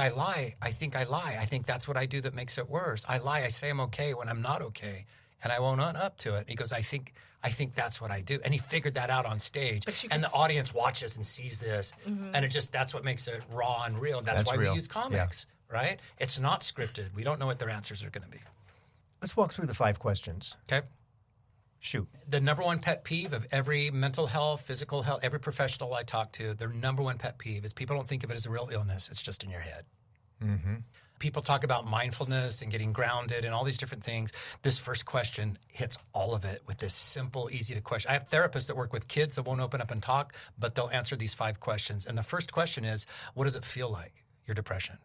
that's what I do that makes it worse. I lie. I say I'm okay when I'm not okay, and I won't own up to it. He goes, I think that's what I do. And he figured that out on stage. And the audience watches and sees this, and that's what makes it raw and real. That's why we use comics, right? It's not scripted. We don't know what their answers are going to be. Let's walk through the 5 questions. Okay. Shoot. The number one pet peeve of every mental health, physical health, every professional I talk to, their number one pet peeve is people don't think of it as a real illness. It's just in your head. Mm-hmm. People talk about mindfulness and getting grounded and all these different things. This first question hits all of it with this simple, easy to question. I have therapists that work with kids that won't open up and talk, but they'll answer these 5 questions. And the first question is, what does it feel like, your depression?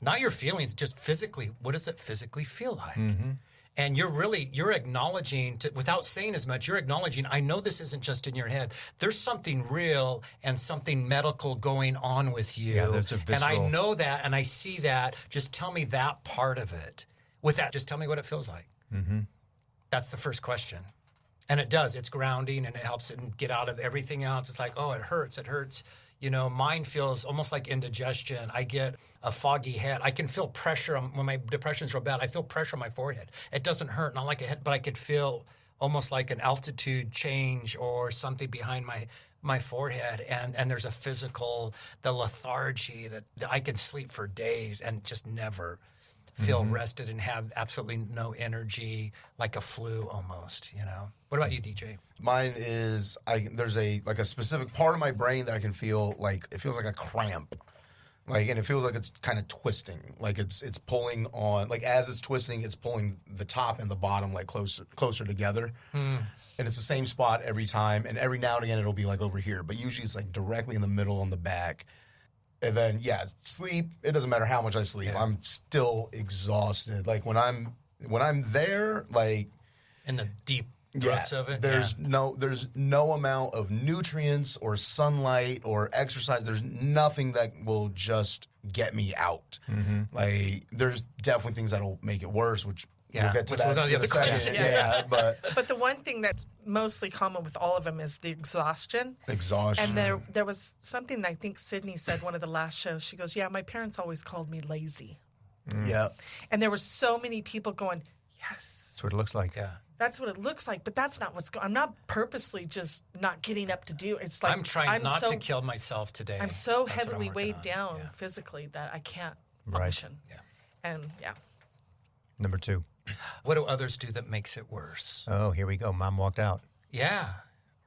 Not your feelings, just physically. What does it physically feel like? Mm-hmm. And you're acknowledging, without saying as much, you're acknowledging, I know this isn't just in your head. There's something real and something medical going on with you. Yeah, that's a visceral. And I know that and I see that. Just tell me that part of it. With that, just tell me what it feels like. Mm-hmm. That's the first question. And it does. It's grounding and it helps it get out of everything else. It's like, oh, it hurts. Mine feels almost like indigestion. I get a foggy head. I can feel pressure when my depression's real bad. I feel pressure on my forehead. It doesn't hurt, not like a head, but I could feel almost like an altitude change or something behind my forehead. And there's a physical, the lethargy that I can sleep for days and just never feel rested and have absolutely no energy, like a flu almost, What about you, DJ? Mine is there's a specific part of my brain that I can feel like it feels like a cramp. And it feels like it's kind of twisting. Like it's pulling on, like as it's twisting, it's pulling the top and the bottom like closer together. And it's the same spot every time. And every now and again it'll be like over here. But usually it's like directly in the middle on the back. And then, sleep, it doesn't matter how much I sleep. Yeah. I'm still exhausted. Like when I'm there, like in the deep depths of it. There's no amount of nutrients or sunlight or exercise. There's nothing that will just get me out. Mm-hmm. Like there's definitely things that'll make it worse, which we'll get to that was on the other question. But the one thing that's mostly common with all of them is the exhaustion. And there was something that I think Sydney said one of the last shows. She goes, my parents always called me lazy. Yeah. And there were so many people going, yes. That's what it looks like. Yeah. That's what it looks like, but that's not what's going on. I'm not purposely just not getting up to do it. It's like I'm trying not to kill myself today. I'm so heavily weighed down physically that I can't function. Right. Yeah. And Number 2. What do others do that makes it worse? Oh, here we go. Mom walked out. Yeah,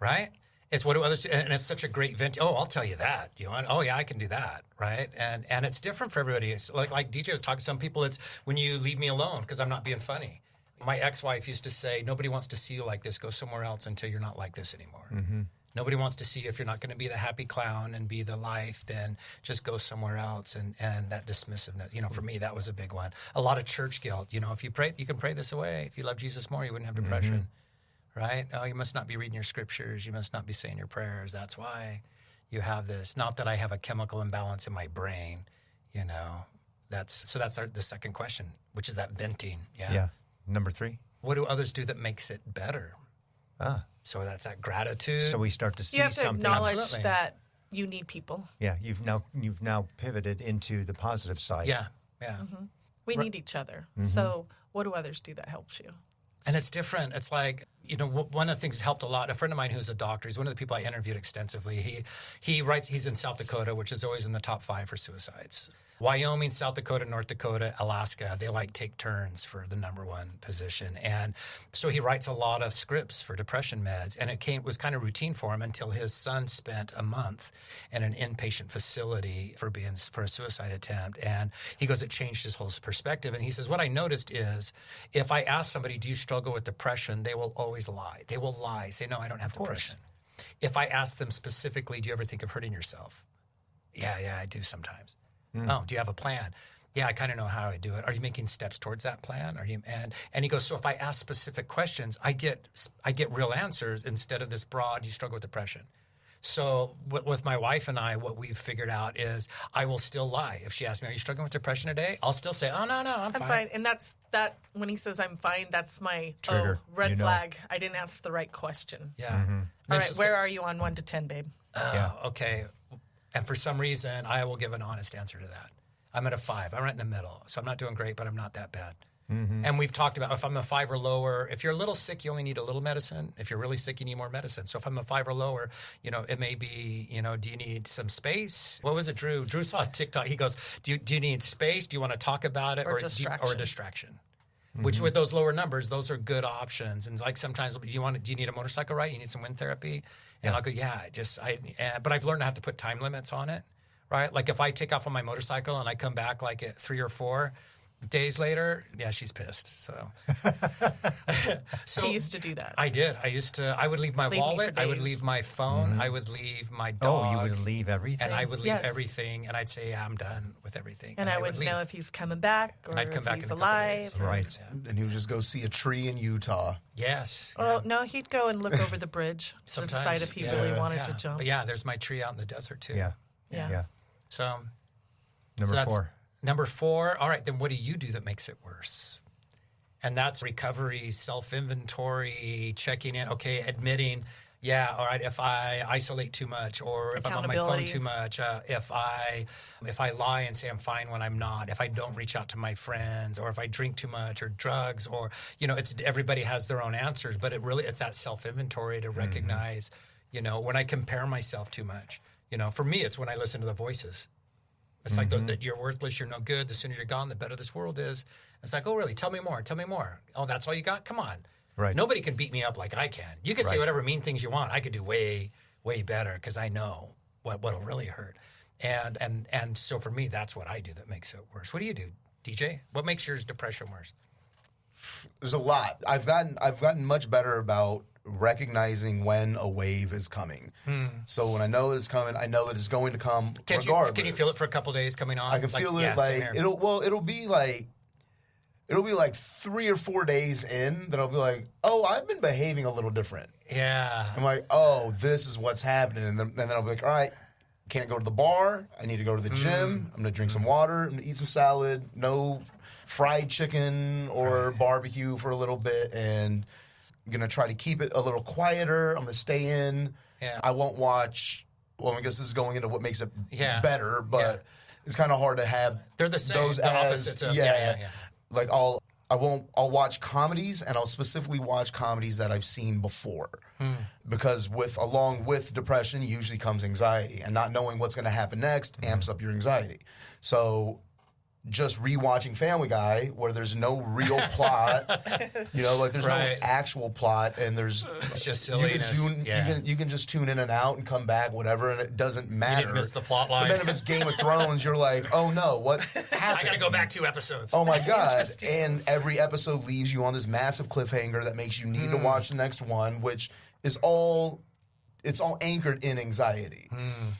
right? It's what do others do? And it's such a great Oh, I'll tell you that. You want? Oh, yeah, I can do that, right? And it's different for everybody. It's like DJ was talking, some people it's when you leave me alone because I'm not being funny. My ex-wife used to say, nobody wants to see you like this. Go somewhere else until you're not like this anymore. Mm-hmm. Nobody wants to see you. If you're not going to be the happy clown and be the life, then just go somewhere else. And that dismissiveness, for me, that was a big one. A lot of church guilt. If you pray, you can pray this away. If you love Jesus more, you wouldn't have depression, right? Oh, you must not be reading your scriptures. You must not be saying your prayers. That's why you have this. Not that I have a chemical imbalance in my brain, So that's the second question, which is that venting. Yeah. Number 3. What do others do that makes it better? So that's that gratitude. So we start to see You have to something. acknowledge Absolutely. that you need people. Yeah, you've now pivoted into the positive side. Yeah. We need each other. So what do others do that helps you? And it's different. It's like, one of the things that helped a lot, a friend of mine who's a doctor, he's one of the people I interviewed extensively. He writes, he's in South Dakota, which is always in the top 5 for suicides. Wyoming, South Dakota, North Dakota, Alaska, they take turns for the number 1 position. And so he writes a lot of scripts for depression meds. And it was kind of routine for him until his son spent a month in an inpatient facility for a suicide attempt. And he goes, it changed his whole perspective. And he says, what I noticed is if I ask somebody, do you struggle with depression? They will always lie. They will lie, say, no, I don't have depression. If I ask them specifically, do you ever think of hurting yourself? Yeah, I do sometimes. Oh, do you have a plan? Yeah, I kind of know how I do it. Are you making steps towards that plan? And he goes, so if I ask specific questions, I get real answers instead of this broad, you struggle with depression. So with my wife and I, what we've figured out is I will still lie. If she asks me, are you struggling with depression today? I'll still say, oh, no, I'm fine. And that's that when he says I'm fine, that's my Trigger. red flag. I didn't ask the right question. Yeah. All right, where are you on 1 to 10, babe? Okay. And for some reason, I will give an honest answer to that. I'm at a 5. I'm right in the middle. So I'm not doing great, but I'm not that bad. And we've talked about if I'm a 5 or lower, if you're a little sick, you only need a little medicine. If you're really sick, you need more medicine. So if I'm a 5 or lower, it may be, do you need some space? What was it, Drew? Drew saw a TikTok. He goes, do you need space? Do you want to talk about it? Or distraction. Or distraction. Which with those lower numbers, those are good options. And like sometimes, do you need a motorcycle ride? You need some wind therapy? And I'll go, but I've learned to have to put time limits on it, right? Like if I take off on my motorcycle and I come back like at 3 or 4 days later, she's pissed. So I used to do that. I did. I would leave my wallet. I would leave my phone. I would leave my dog. Oh, you would leave everything? And I would leave everything. And I'd say, I'm done with everything. And I would know if he's coming back or I'd come if back he's in a couple alive. days. Right. And he would just go see a tree in Utah. Yes. Well, no, he'd go and look over the bridge to decide if he really wanted to jump. But there's my tree out in the desert too. Yeah. So Number 4. Number 4, all right, then what do you do that makes it worse? And that's recovery, self-inventory, checking in, admitting, all right, if I isolate too much or if I'm on my phone too much, if I lie and say I'm fine when I'm not, if I don't reach out to my friends or if I drink too much or drugs or, it's everybody has their own answers, but it's that self-inventory to recognize, when I compare myself too much. For me, it's when I listen to the voices. It's like that you're worthless, you're no good. The sooner you're gone, the better this world is. It's like, oh, really? Tell me more. Tell me more. Oh, that's all you got? Come on. Right. Nobody can beat me up like I can. You can say whatever mean things you want. I could do way, way better because I know what'll really hurt. And so for me, that's what I do that makes it worse. What do you do, DJ? What makes yours depression worse? There's a lot. I've gotten much better about recognizing when a wave is coming. So when I know that it's coming, I know that it's going to come regardless. Can you feel it for a couple days coming on? I can feel it it'll be like 3 or 4 days in that I'll be like, oh, I've been behaving a little different. Yeah. I'm like, oh, this is what's happening. And then I'll be like, all right, can't go to the bar. I need to go to the gym. I'm going to drink some water. I'm going to eat some salad. No fried chicken or barbecue for a little bit. And I'm going to try to keep it a little quieter. I'm going to stay in. Yeah. I won't watch. Well, I guess this is going into what makes it better, but it's kind of hard to have they're the same. Those the opposites of Like I'll watch comedies, and I'll specifically watch comedies that I've seen before, because along with depression usually comes anxiety, and not knowing what's going to happen next amps up your anxiety. So just rewatching Family Guy, where there's no real plot, there's no actual plot, and there's it's just silliness. You can just tune in and out and come back, whatever, and it doesn't matter. You didn't miss the plot line. But then if it's Game of Thrones, you're like, oh no, what happened? I got to go back 2 episodes. Oh my god! And every episode leaves you on this massive cliffhanger that makes you need to watch the next one, which is all it's all anchored in anxiety.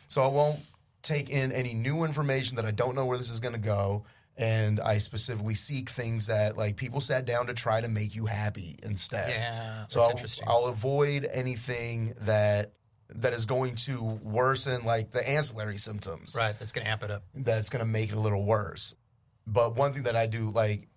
So I won't take in any new information that I don't know where this is going to go. And I specifically seek things that, like, people sat down to try to make you happy instead. Yeah, so that's interesting. I'll avoid anything that is going to worsen, like, the ancillary symptoms. Right, that's going to amp it up. That's going to make it a little worse. But one thing that I do, like,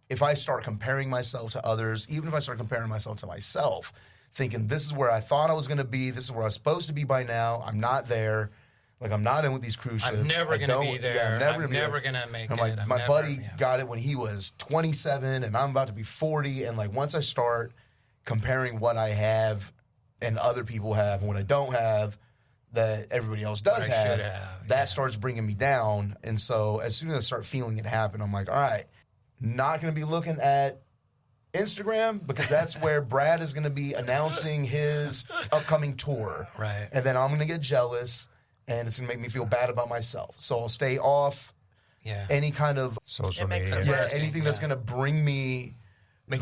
if I start comparing myself to others, even if I start comparing myself to myself, thinking this is where I thought I was going to be, this is where I was supposed to be by now, I'm not there. Like, I'm not in with these cruise ships. I'm never going to be there. Yeah, I'm never going to make and it. Like, my buddy got it when he was 27, and I'm about to be 40. And, like, once I start comparing what I have and other people have and what I don't have that everybody else does have, that starts bringing me down. And so as soon as I start feeling it happen, I'm like, all right, not going to be looking at Instagram, because that's where Brad is going to be announcing his upcoming tour. Right. And then I'm going to get jealous, and it's going to make me feel bad about myself. So I'll stay off any kind of social media. Anything that's going to bring me... Make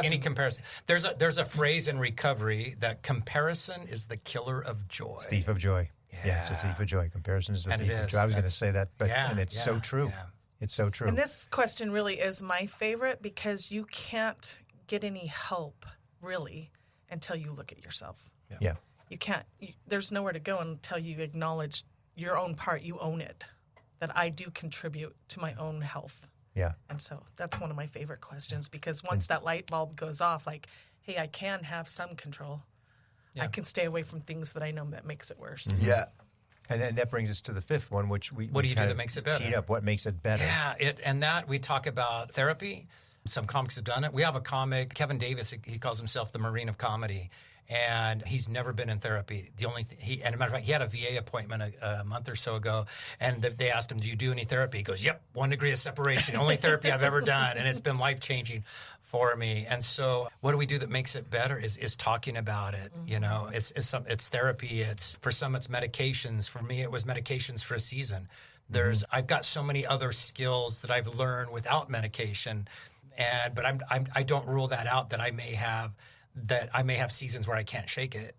any comparison. There's a phrase in recovery that comparison is the killer of joy. It's thief of joy. Yeah, it's a thief of joy. Comparison is the thief of joy. I was going to say that, but and it's so true. Yeah. It's so true. And this question really is my favorite, because you can't get any help, really, until you look at yourself. Yeah. You can't. There's nowhere to go until you acknowledge your own part. You own it. That I do contribute to my own health. Yeah. And so that's one of my favorite questions, because once that light bulb goes off, like, hey, I can have some control. Yeah. I can stay away from things that I know that makes it worse. Mm-hmm. Yeah. And that brings us to the fifth one, which what do you do that makes it better? Teed up what makes it better. Yeah, and that we talk about therapy. Some comics have done it. We have a comic, Kevin Davis. He calls himself the Marine of Comedy, and he's never been in therapy. The only and as a matter of fact, he had a VA appointment a month or so ago, and they asked him, "Do you do any therapy?" He goes, "Yep, 1 degree of separation. Only therapy I've ever done, and it's been life-changing for me." And so, what do we do that makes it better? Is talking about it. Mm-hmm. You know, it's therapy. For some, it's medications. For me, it was medications for a season. I've got so many other skills that I've learned without medication, but I don't rule that out that I may have seasons where I can't shake it,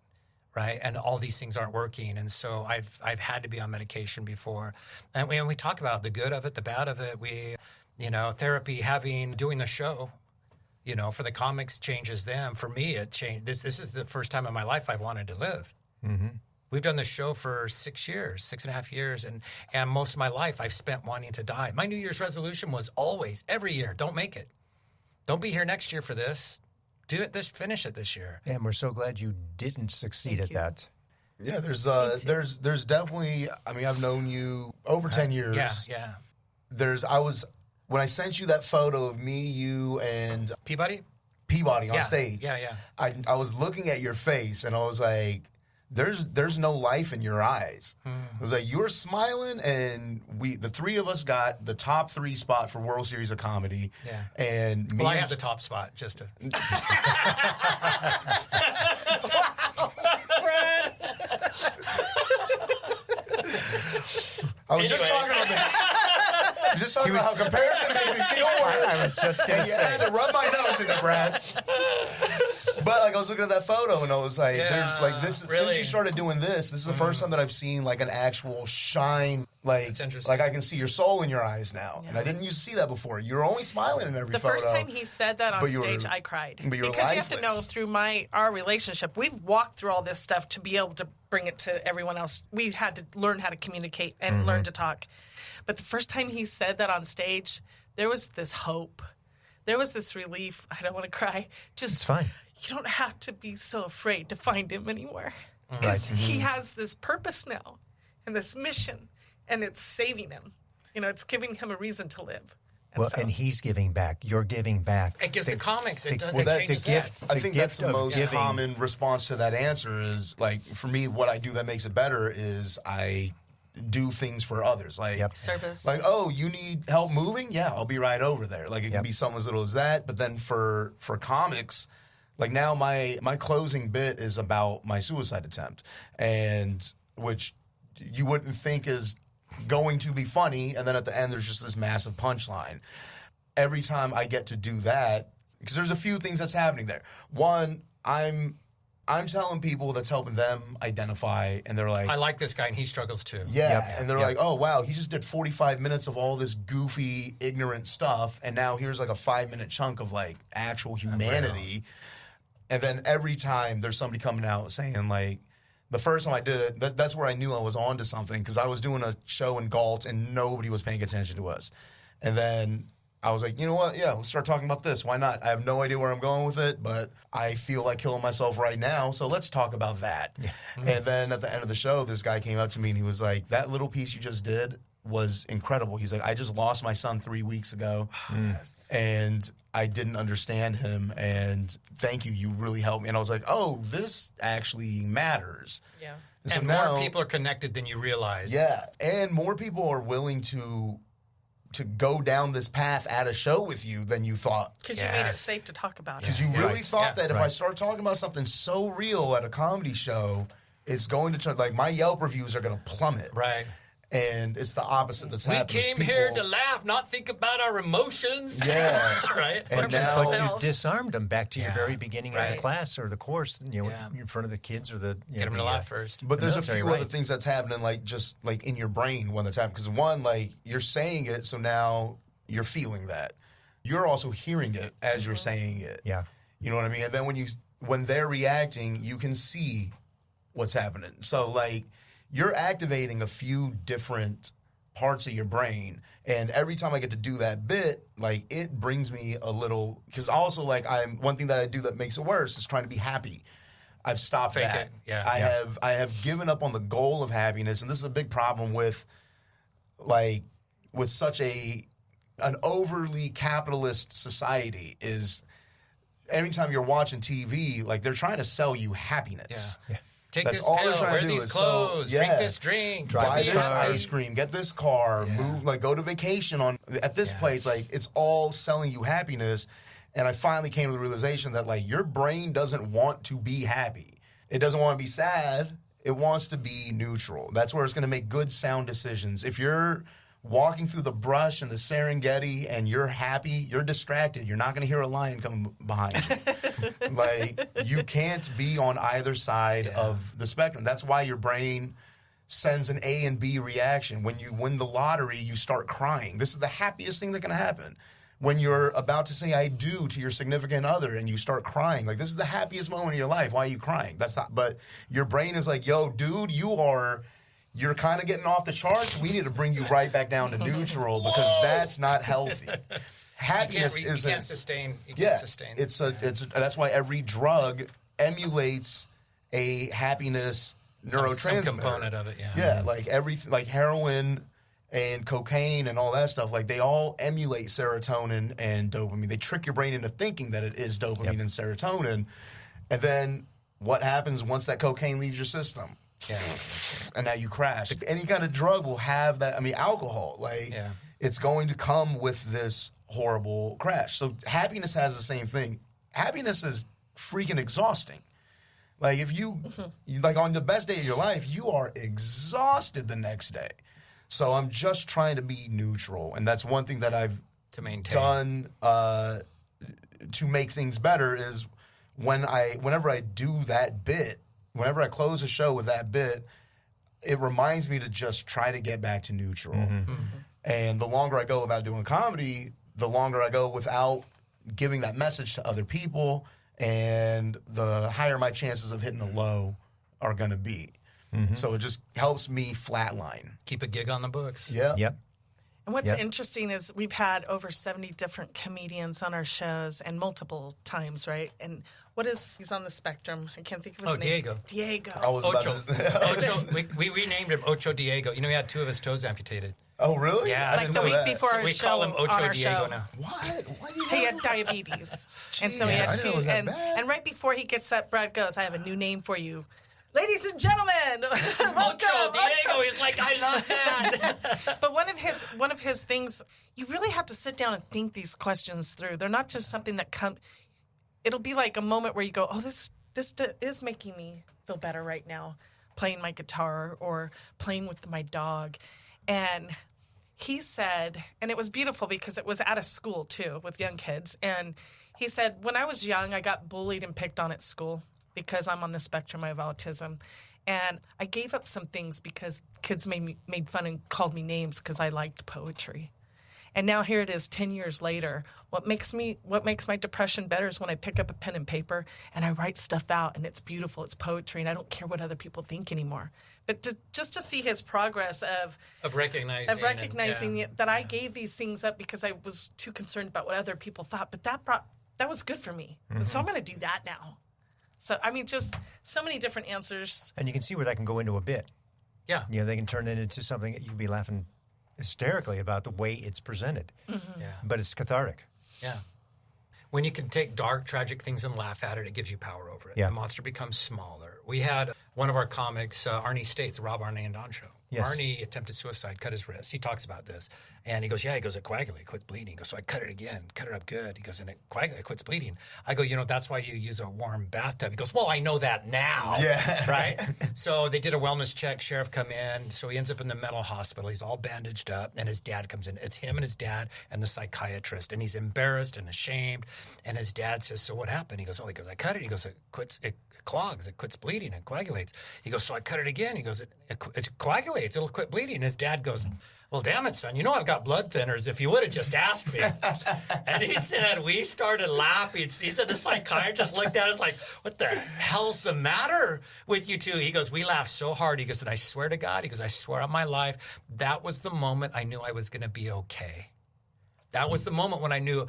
right? And all these things aren't working, and so I've had to be on medication before. And we talk about the good of it, the bad of it. Therapy, doing the show, for the comics changes them. For me, it changed. This is the first time in my life I've wanted to live. Mm-hmm. We've done this show for 6.5 years, and most of my life I've spent wanting to die. My New Year's resolution was always, every year, don't make it. Don't be here next year for this. Do it finish it this year. And we're so glad you didn't succeed at that. Yeah, there's definitely, I mean, I've known you over 10 years. Yeah. When I sent you that photo of me, you, and Peabody on stage. Yeah. I was looking at your face, and I was like, there's no life in your eyes. It was like, you were smiling, and the three of us got the top 3 spot for World Series of Comedy. Yeah. And I have the top spot, just to... I was just talking about how comparison makes me feel worse. I was just going to say. You had to rub my nose in it, Brad. But I was looking at that photo, and I was like, since you started doing this is the first time that I've seen like an actual shine. Like I can see your soul in your eyes now. Yeah. And I didn't used to see that before. You were only smiling in every photo. The first time he said that on stage, I cried. Because you have to know, through our relationship, we've walked through all this stuff to be able to bring it to everyone else. We had to learn how to communicate and learn to talk. But the first time he said that on stage, there was this hope. There was this relief. I don't want to cry. It's fine. You don't have to be so afraid to find him anymore. Because he has this purpose now and this mission, and it's saving him. It's giving him a reason to live. And he's giving back. You're giving back. It gives the comics. It changes the gift. I think that's the most common response to that answer is, like, for me, what I do that makes it better is I do things for others. Like service. Like, oh, you need help moving? Yeah, I'll be right over there. Like, it can be something as little as that. But then for comics, like, now my closing bit is about my suicide attempt, and which you wouldn't think is going to be funny, and then at the end there's just this massive punchline. Every time I get to do that, because there's a few things that's happening there. One, I'm I'm telling people that's helping them identify, and they're like, I like this guy, and he struggles too. yeah. And they're like, oh, wow, he just did 45 minutes of all this goofy, ignorant stuff, and now here's like a 5-minute chunk of like actual humanity. And then every time there's somebody coming out saying like, the first time I did it, that's where I knew I was onto something, because I was doing a show in Galt and nobody was paying attention to us. And then I was like, you know what? Yeah, we'll start talking about this. Why not? I have no idea where I'm going with it, but I feel like killing myself right now, so let's talk about that. Yeah. And then at the end of the show, this guy came up to me and he was like, that little piece you just did was incredible. He's like, I just lost my son 3 weeks ago, and I didn't understand him, and thank you. You really helped me. And I was like, oh, this actually matters. Yeah. And now, more people are connected than you realize. Yeah, and more people are willing to go down this path at a show with you than you thought. Because you made it safe to talk about it. Because you really thought that if I start talking about something so real at a comedy show, it's going to turn, like, my Yelp reviews are going to plummet. Right. And it's the opposite that's happening. We came here to laugh, not think about our emotions. Yeah. Right? And now, It's like you disarmed them back to your very beginning of the Right. class or the course, in front of the kids or the... Get them to laugh first. but there's a military, few right. other things that's happening, like, just, like, in your brain when that's happening. Because, one, like, you're saying it, so now you're feeling that. You're also hearing it as you're saying it. Yeah. You know what I mean? And then when they're reacting, you can see what's happening. So, like, you're activating a few different parts of your brain, and every time I get to do that bit, like, it brings me a little, because also, like, one thing that I do that makes it worse is trying to be happy. I've stopped Fake that. it. Yeah. I have given up on the goal of happiness, and this is a big problem with such an overly capitalist society. Is every time you're watching TV, like, they're trying to sell you happiness. Yeah. Take That's this all they're pill, trying wear to do these is clothes, sell- drink yeah. this drink, Buy these this things. ice cream, get this car, move, like, go to vacation at this place. Like, it's all selling you happiness. And I finally came to the realization that, like, your brain doesn't want to be happy. It doesn't want to be sad. It wants to be neutral. That's where it's going to make good, sound decisions. If you're walking through the brush in the Serengeti and you're happy, you're distracted. You're not going to hear a lion coming behind you. Like, you can't be on either side of the spectrum. That's why your brain sends an A and B reaction. When you win the lottery, you start crying. This is the happiest thing that can happen. When you're about to say I do to your significant other and you start crying, like, this is the happiest moment of your life. Why are you crying? That's not, but your brain is like, yo, dude, you're kind of getting off the charts. We need to bring you right back down to neutral, because that's not healthy. Happiness you isn't. can't sustain. You can't sustain. That's why every drug emulates a happiness neurotransmitter. Some component of it, yeah. Yeah, like everything, like heroin and cocaine and all that stuff. Like, they all emulate serotonin and dopamine. They trick your brain into thinking that it is dopamine and serotonin, and then what happens once that cocaine leaves your system? Yeah. And now you crash. Any kind of drug will have that. I mean, alcohol, like, it's going to come with this horrible crash. So happiness has the same thing. Happiness is freaking exhausting. Like, if you, like, on the best day of your life, you are exhausted the next day. So I'm just trying to be neutral. And that's one thing that I've done to make things better is whenever I do that bit, whenever I close a show with that bit, it reminds me to just try to get back to neutral. And the longer I go without doing comedy, the longer I go without giving that message to other people, and the higher my chances of hitting a low are going to be. So it just helps me flatline. Keep a gig on the books. Yeah. Yep. And what's interesting is we've had over 70 different comedians on our shows, and multiple times, right? And he's on the spectrum. I can't think of his name. Diego. Diego. I was about Ocho. to Ocho. We renamed him Ocho Diego. You know, he had 2 of his toes amputated. Oh, really? Yeah. I Like didn't the know week that. before our We show, call him on Ocho our Diego show. now. What do you He had diabetes. And so he I had didn't know it 2. was that bad. And right before he gets up, Brad goes, I have a new name for you. Ladies and gentlemen, welcome, Ocho Diego. Ocho. He's like, I love that. But one of his things, you really have to sit down and think these questions through. They're not just something that comes. It'll be like a moment where you go, oh, this is making me feel better right now, playing my guitar or playing with my dog. And he said, and it was beautiful because it was at a school too with young kids. And he said, when I was young, I got bullied and picked on at school. because I'm on the spectrum of autism. And I gave up some things because kids made fun and called me names because I liked poetry. And now here it is 10 years later. What makes my depression better is when I pick up a pen and paper and I write stuff out, and it's beautiful, it's poetry, and I don't care what other people think anymore. But just to see his progress of recognizing that I gave these things up because I was too concerned about what other people thought. But that was good for me. So I'm going to do that now. So, I mean, just so many different answers. And you can see where that can go into a bit. Yeah. You know, they can turn it into something that you can be laughing hysterically about the way it's presented. Yeah. But it's cathartic. Yeah. When you can take dark, tragic things and laugh at it, it gives you power over it. Yeah. The monster becomes smaller. We had one of our comics, Arnie States, the Rob, Arnie, and Don show. Yes. Arnie attempted suicide, cut his wrist. He talks about this. And he goes, it coagulated, quit bleeding. He goes, so I cut it again, cut it up good. He goes, and it coagulated, quits bleeding. I go, that's why you use a warm bathtub. He goes, well, I know that now. Yeah. Right? So they did a wellness check. Sheriff come in. So he ends up in the mental hospital. He's all bandaged up. And his dad comes in. It's him and his dad and the psychiatrist. And he's embarrassed and ashamed. And his dad says, so what happened? He goes, I cut it. He goes, it clogs. It quits bleeding. It coagulates. He goes, so I cut it again. He goes, it coagulates. It'll quit bleeding. And his dad goes, well, damn it, son. I've got blood thinners. If you would have just asked me. And he said, we started laughing. He said the psychiatrist looked at us like, what the hell's the matter with you two? He goes, we laughed so hard. He goes, and I swear to God, he goes, I swear on my life, that was the moment I knew I was going to be okay. That was the moment when I knew,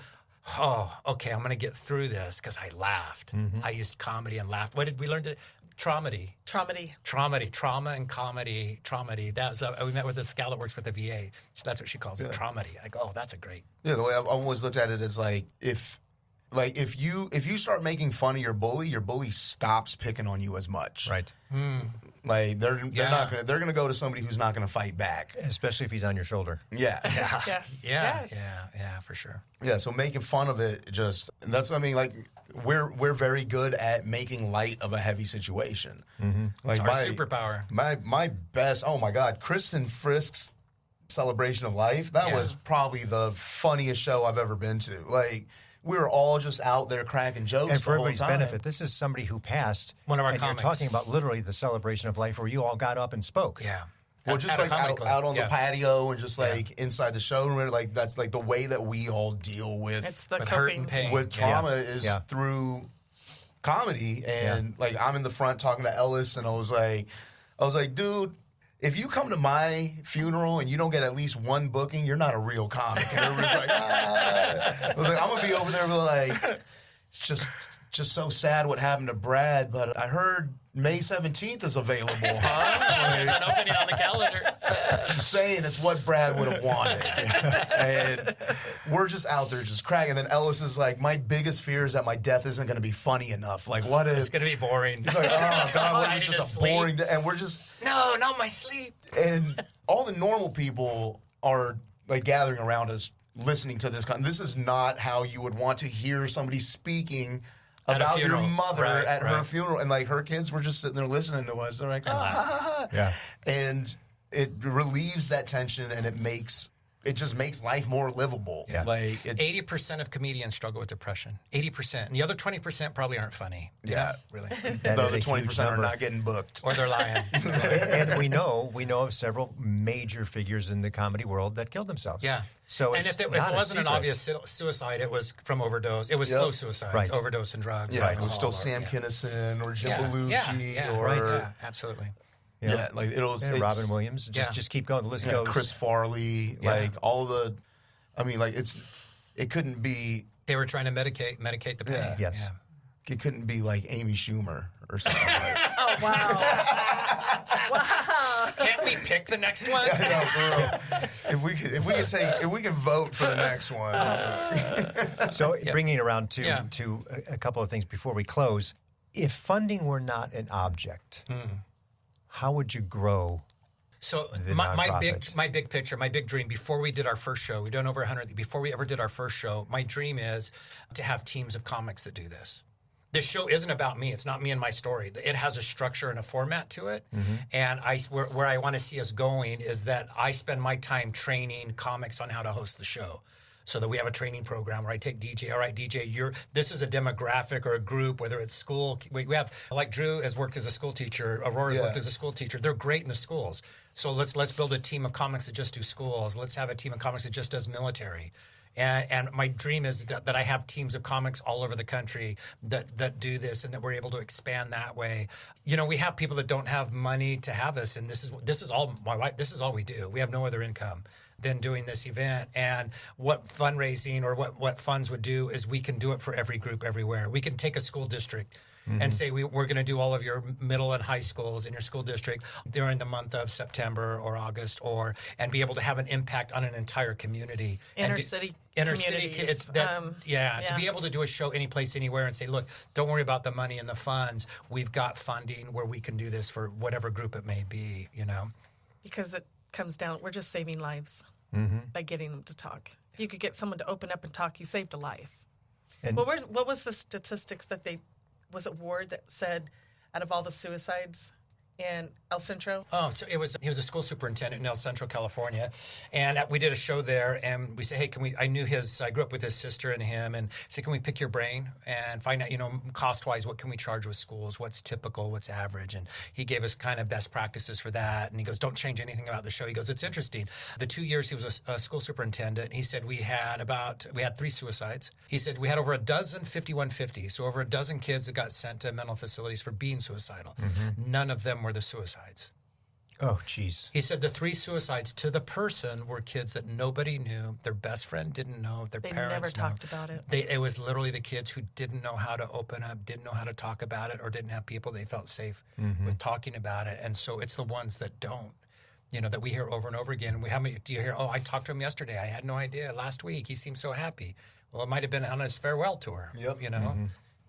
oh, okay, I'm going to get through this because I laughed. I used comedy and laughed. What did we learn today? Trauma and comedy. That was we met with this gal that works with the VA. That's what she calls it, traumedy. I go, oh, that's a great. Yeah, the way I've always looked at it is if you start making fun of your bully stops picking on you as much. Right. Like they're gonna go to somebody who's not gonna fight back, especially if he's on your shoulder. Yeah. Yes. Yeah, for sure. Yeah. So making fun of it we're very good at making light of a heavy situation. Like it's our superpower. My best. Oh my God, Kristen Frisk's Celebration of Life. That was probably the funniest show I've ever been to. Like. We were all just out there cracking jokes. And for everybody's benefit, this is somebody who passed. One of our and comics. You're talking about literally the celebration of life where you all got up and spoke. Yeah. Well, just like out on the patio and just like inside the showroom, like that's like the way that we all deal with hurt and pain. With trauma is through comedy. And like I'm in the front talking to Ellis, and I was like, dude. If you come to my funeral and you don't get at least one booking, you're not a real comic. And everybody's like, I was like, I'm going to be over there like, it's just so sad what happened to Brad, but I heard May 17th is available, huh? There's an opening on the calendar. Just saying, it's what Brad would have wanted. And we're just out there just cracking. And then Ellis is like, my biggest fear is that my death isn't going to be funny enough. Like, what if... It's going to be boring. He's like, oh, God, what if it's just a boring day? And we're just... No, not my sleep. And all the normal people are, like, gathering around us listening to this. This is not how you would want to hear somebody speaking... about your mother at her funeral, and like her kids were just sitting there listening to us. They're like, and it relieves that tension, and it just makes life more livable. Yeah. Like 80% of comedians struggle with depression. 80%, and the other 20% probably aren't funny. Yeah, really. The other 20% are not getting booked, or they're lying. And we know of several major figures in the comedy world that killed themselves. Yeah. So and if it wasn't an obvious suicide, it was from overdose. It was slow suicides, overdose and drugs. Yeah, it was still Sam Kinison or Jim Belushi or absolutely. Yeah, like Robin Williams. Just keep going. The list goes. Chris Farley, like all the. I mean, like it couldn't be. They were trying to medicate the pain. Yeah. Yes. Yeah. It couldn't be like Amy Schumer or something. Oh wow! Wow! Can't we pick the next one? No, if we can vote for the next one. So bringing it around to a couple of things before we close. If funding were not an object, how would you grow? So my big picture, my big dream, before we did our first show, we've done over 100, before we ever did our first show, my dream is to have teams of comics that do this. This show isn't about me. It's not me and my story. It has a structure and a format to it. And where I want to see us going is that I spend my time training comics on how to host the show. so that we have a training program where I take DJ. All right, DJ, this is a demographic or a group, whether it's school. We have, like Drew has worked as a school teacher. Aurora's worked as a school teacher. They're great in the schools. So let's build a team of comics that just do schools. Let's have a team of comics that just does military. And my dream is that I have teams of comics all over the country that do this, and that we're able to expand that way. You know, we have people that don't have money to have us, and this is all my wife. This is all we do. We have no other income than doing this event. And what fundraising or what funds would do is we can do it for every group everywhere. We can take a school district and say we're going to do all of your middle and high schools in your school district during the month of September or August, and be able to have an impact on an entire community. Inner city kids. To be able to do a show any place, anywhere, and say, look, don't worry about the money and the funds. We've got funding where we can do this for whatever group it may be. You know, because it comes down, we're just saving lives by getting them to talk. If you could get someone to open up and talk, you saved a life. And what was the statistics that was it Ward that said out of all the suicides in El Centro? Oh, so he was a school superintendent in El Centro, California, and we did a show there, and we said, hey, I grew up with his sister and him, and said, can we pick your brain and find out, cost-wise, what can we charge with schools, what's typical, what's average, and he gave us kind of best practices for that, and he goes, don't change anything about the show. He goes, it's interesting. The 2 years he was a school superintendent, he said we had 3 suicides. He said we had over a dozen 5150, so over a dozen kids that got sent to mental facilities for being suicidal. None of them were the suicides. Oh, jeez. He said the 3 suicides to the person were kids that nobody knew, their best friend didn't know, their parents never talked about it. It was literally the kids who didn't know how to open up, didn't know how to talk about it, or didn't have people they felt safe with talking about it. And so it's the ones that don't, that we hear over and over again. Do you hear, I talked to him yesterday. I had no idea. Last week, he seemed so happy. Well, it might have been on his farewell tour,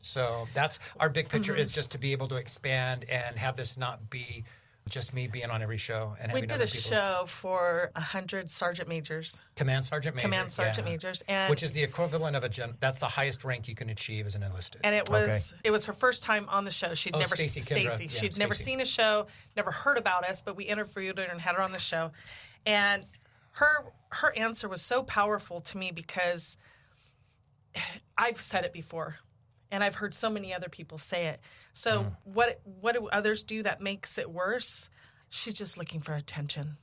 So that's our big picture is just to be able to expand and have this not be just me being on every show. And we did a show for 100 sergeant majors. Command sergeant majors. And which is the equivalent of that's the highest rank you can achieve as an enlisted. And it was her first time on the show. She'd never seen a show, never heard about us, but we interviewed her and had her on the show. And her answer was so powerful to me because I've said it before. And I've heard so many other people say it. So what do others do that makes it worse? She's just looking for attention.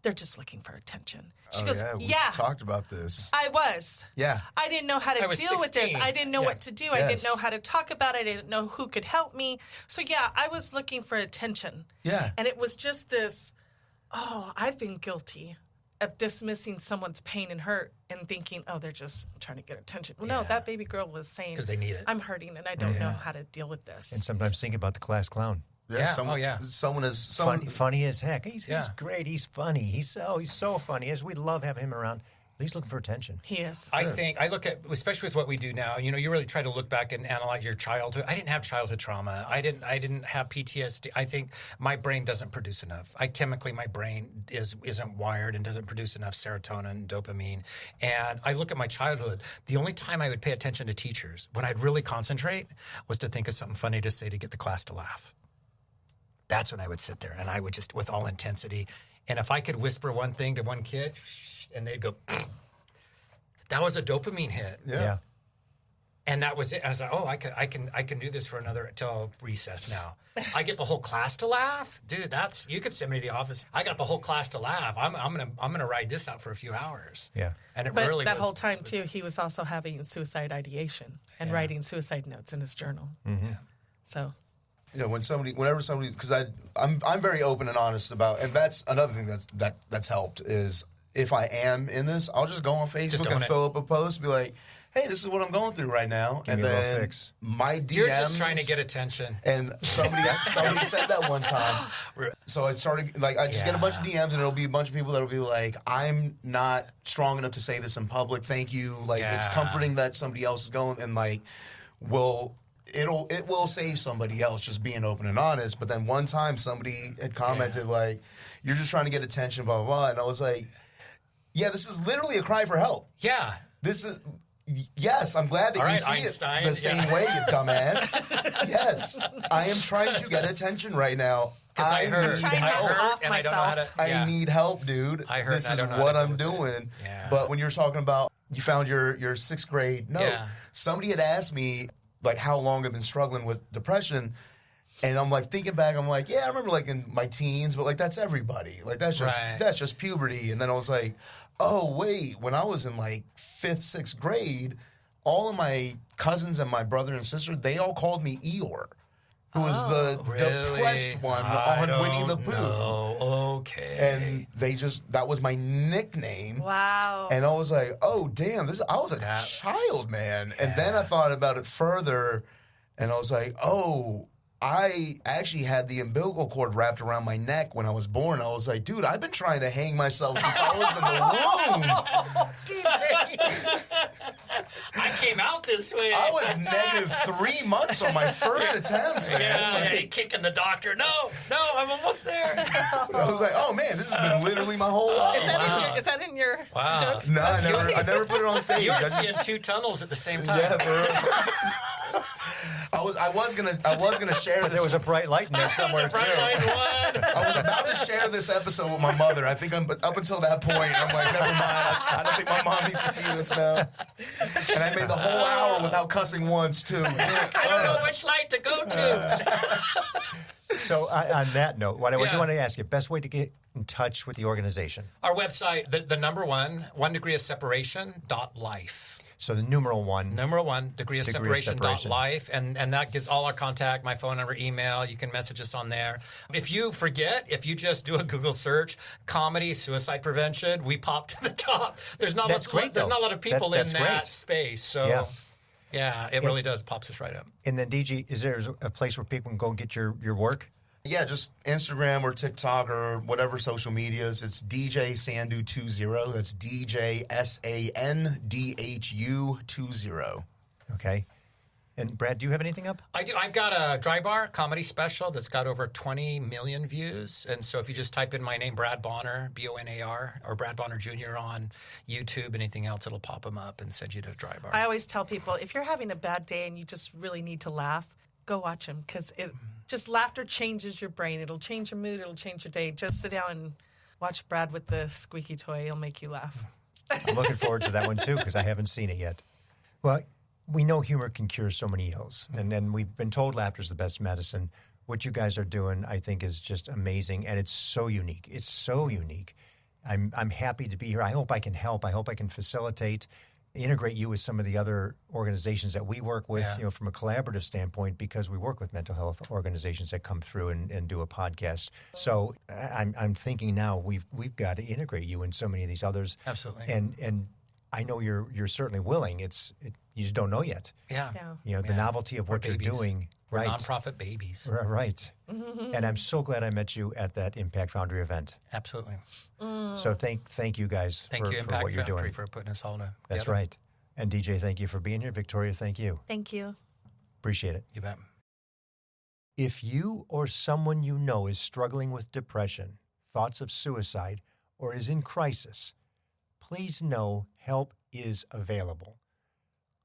They're just looking for attention. She goes, we talked about this. I was. Yeah. I didn't know how to deal with this. I didn't know what to do. I didn't know how to talk about it. I didn't know who could help me. So, I was looking for attention. Yeah. And it was just this, I've been guilty of dismissing someone's pain and hurt and thinking, they're just trying to get attention. Well, no, that baby girl was saying, because they need it. I'm hurting and I don't know how to deal with this. And sometimes think about the class clown. Someone is funny as heck. He's great. He's funny. He's so funny. We love having him around. He's looking for attention. He is. I look at, especially with what we do now, you really try to look back and analyze your childhood. I didn't have childhood trauma. I didn't have PTSD. I think my brain doesn't produce enough. Chemically, my brain isn't wired and doesn't produce enough serotonin and dopamine. And I look at my childhood. The only time I would pay attention to teachers, when I'd really concentrate, was to think of something funny to say to get the class to laugh. That's when I would sit there and I would just, with all intensity. And if I could whisper one thing to one kid, and they'd go, that was a dopamine hit. Yeah. And that was it. I was like, I can do this for till recess now. I get the whole class to laugh, dude. You could send me to the office. I got the whole class to laugh. I'm gonna ride this out for a few hours. Yeah. And whole time too, he was also having suicide ideation and writing suicide notes in his journal. Mm-hmm. Yeah. So. Whenever somebody, because I'm very open and honest about, and that's another thing that's helped is if I am in this, I'll just go on Facebook and throw up a post, and be like, hey, this is what I'm going through right now. Give me a little fix. My DMs. You're just trying to get attention. And somebody said that one time. So I started, I just get a bunch of DMs, and it'll be a bunch of people that'll be like, I'm not strong enough to say this in public. Thank you. It's comforting that somebody else is going, and it will save somebody else just being open and honest. But then one time somebody had commented you're just trying to get attention, blah, blah, blah. And I was like, this is literally a cry for help. Yeah. This is, yes, I'm glad that you see Einstein, it the same way, you dumbass. Yes, I am trying to get attention right now. Because I hurt. trying not to off and I don't know how to. myself. Yeah. I need help, dude. I hurt This and I is don't know how what to deal I'm with it. doing. Yeah. But when you were talking about you found your sixth grade note, Yeah. somebody had asked me like how long I've been struggling with depression. And I'm like thinking back, I'm like, yeah, I remember like in my teens, but like that's everybody. Like that's just puberty. And then I was like, oh wait, when I was in like 5th, 6th grade, all of my cousins and my brother and sister, they all called me Eeyore, who was the depressed one on Winnie the Pooh. Oh, okay. And that was my nickname. Wow. And I was like, oh damn, I was a child, man. And then I thought about it further and I was like, oh, I actually had the umbilical cord wrapped around my neck when I was born. I was like, dude, I've been trying to hang myself since I was in the womb. DJ. I came out this way. I was negative 3 months on my first attempt, man. Yeah, kicking the doctor. No, I'm almost there. I was like, oh man, this has been literally my whole life. Is that in your Wow. jokes? No, I never put it on stage. You were seeing 2 tunnels at the same time. Yeah, for real. I was gonna share this. There was a bright light in there somewhere too. I was about to share this episode with my mother. I think up until that point, I'm like, never mind. I don't think my mom needs to see this now. And I made the whole hour without cussing once too. I don't know which light to go to. So on that note, what I do Yeah. want to ask you, best way to get in touch with the organization? Our website, the number 1 degree of separation.life. So the numeral 1. Number 1, degree of separation. Life, and that gives all our contact, my phone number, email. You can message us on there. If you forget, if you just do a Google search, comedy, suicide prevention, we pop to the top. There's not That's great, there's though. not a lot of people That's in that great. space. So yeah, it really does pops us right up. And then DJ, is there a place where people can go and get your work? Yeah, just Instagram or TikTok or whatever social medias. It's DJ Sandhu 20. That's DJ SANDHU 20. Okay. And Brad, do you have anything up? I do. I've got a dry bar comedy special that's got over 20 million views. And so if you just type in my name, Brad Bonar, Bonar, or Brad Bonar Jr. on YouTube, anything else, it'll pop them up and send you to a dry bar. I always tell people, if you're having a bad day and you just really need to laugh, go watch him because laughter changes your brain. It'll change your mood. It'll change your day. Just sit down and watch Brad with the squeaky toy. It'll make you laugh. I'm looking forward to that one too because I haven't seen it yet. Well, we know humor can cure so many ills, and then we've been told laughter is the best medicine. What you guys are doing, I think, is just amazing, and it's so unique. It's so unique. I'm happy to be here. I hope I can help. I hope I can facilitate, integrate you with some of the other organizations that we work with, from a collaborative standpoint, because we work with mental health organizations that come through and do a podcast. So I'm thinking now we've got to integrate you in so many of these others. Absolutely. And I know you're certainly willing. You just don't know yet. Yeah. The novelty of what you're doing. We're Right. nonprofit babies. Right. And I'm so glad I met you at that Impact Foundry event. Absolutely. So thank you guys Thank you, for Impact what you're Foundry, doing. for putting us all together. That's right. And DJ, thank you for being here. Victoria, thank you. Thank you. Appreciate it. You bet. If you or someone you know is struggling with depression, thoughts of suicide, or is in crisis, please know help is available.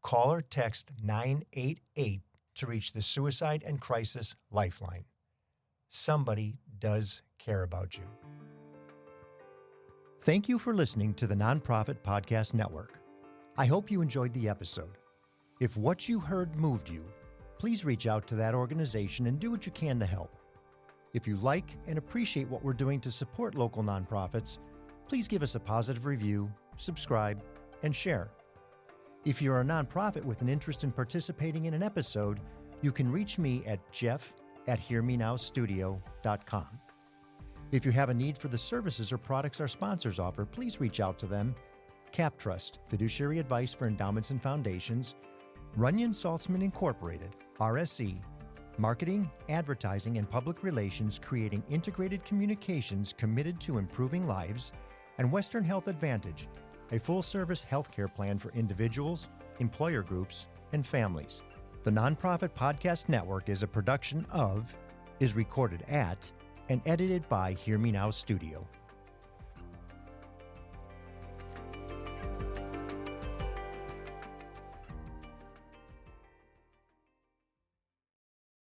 Call or text 988 to reach the Suicide and Crisis Lifeline. Somebody does care about you. Thank you for listening to the Nonprofit Podcast Network. I hope you enjoyed the episode. If what you heard moved you, please reach out to that organization and do what you can to help. If you like and appreciate what we're doing to support local nonprofits, please give us a positive review, subscribe, and share. If you're a nonprofit with an interest in participating in an episode, you can reach me at jeff@hearmenowstudio.com. If you have a need for the services or products our sponsors offer, please reach out to them. Cap Trust, fiduciary advice for endowments and foundations. Runyon Saltzman Incorporated, RSE, marketing, advertising, and public relations, creating integrated communications committed to improving lives. And Western Health Advantage, a full-service healthcare plan for individuals, employer groups, and families. The Nonprofit Podcast Network is a production of, is recorded at, and edited by Hear Me Now Studio.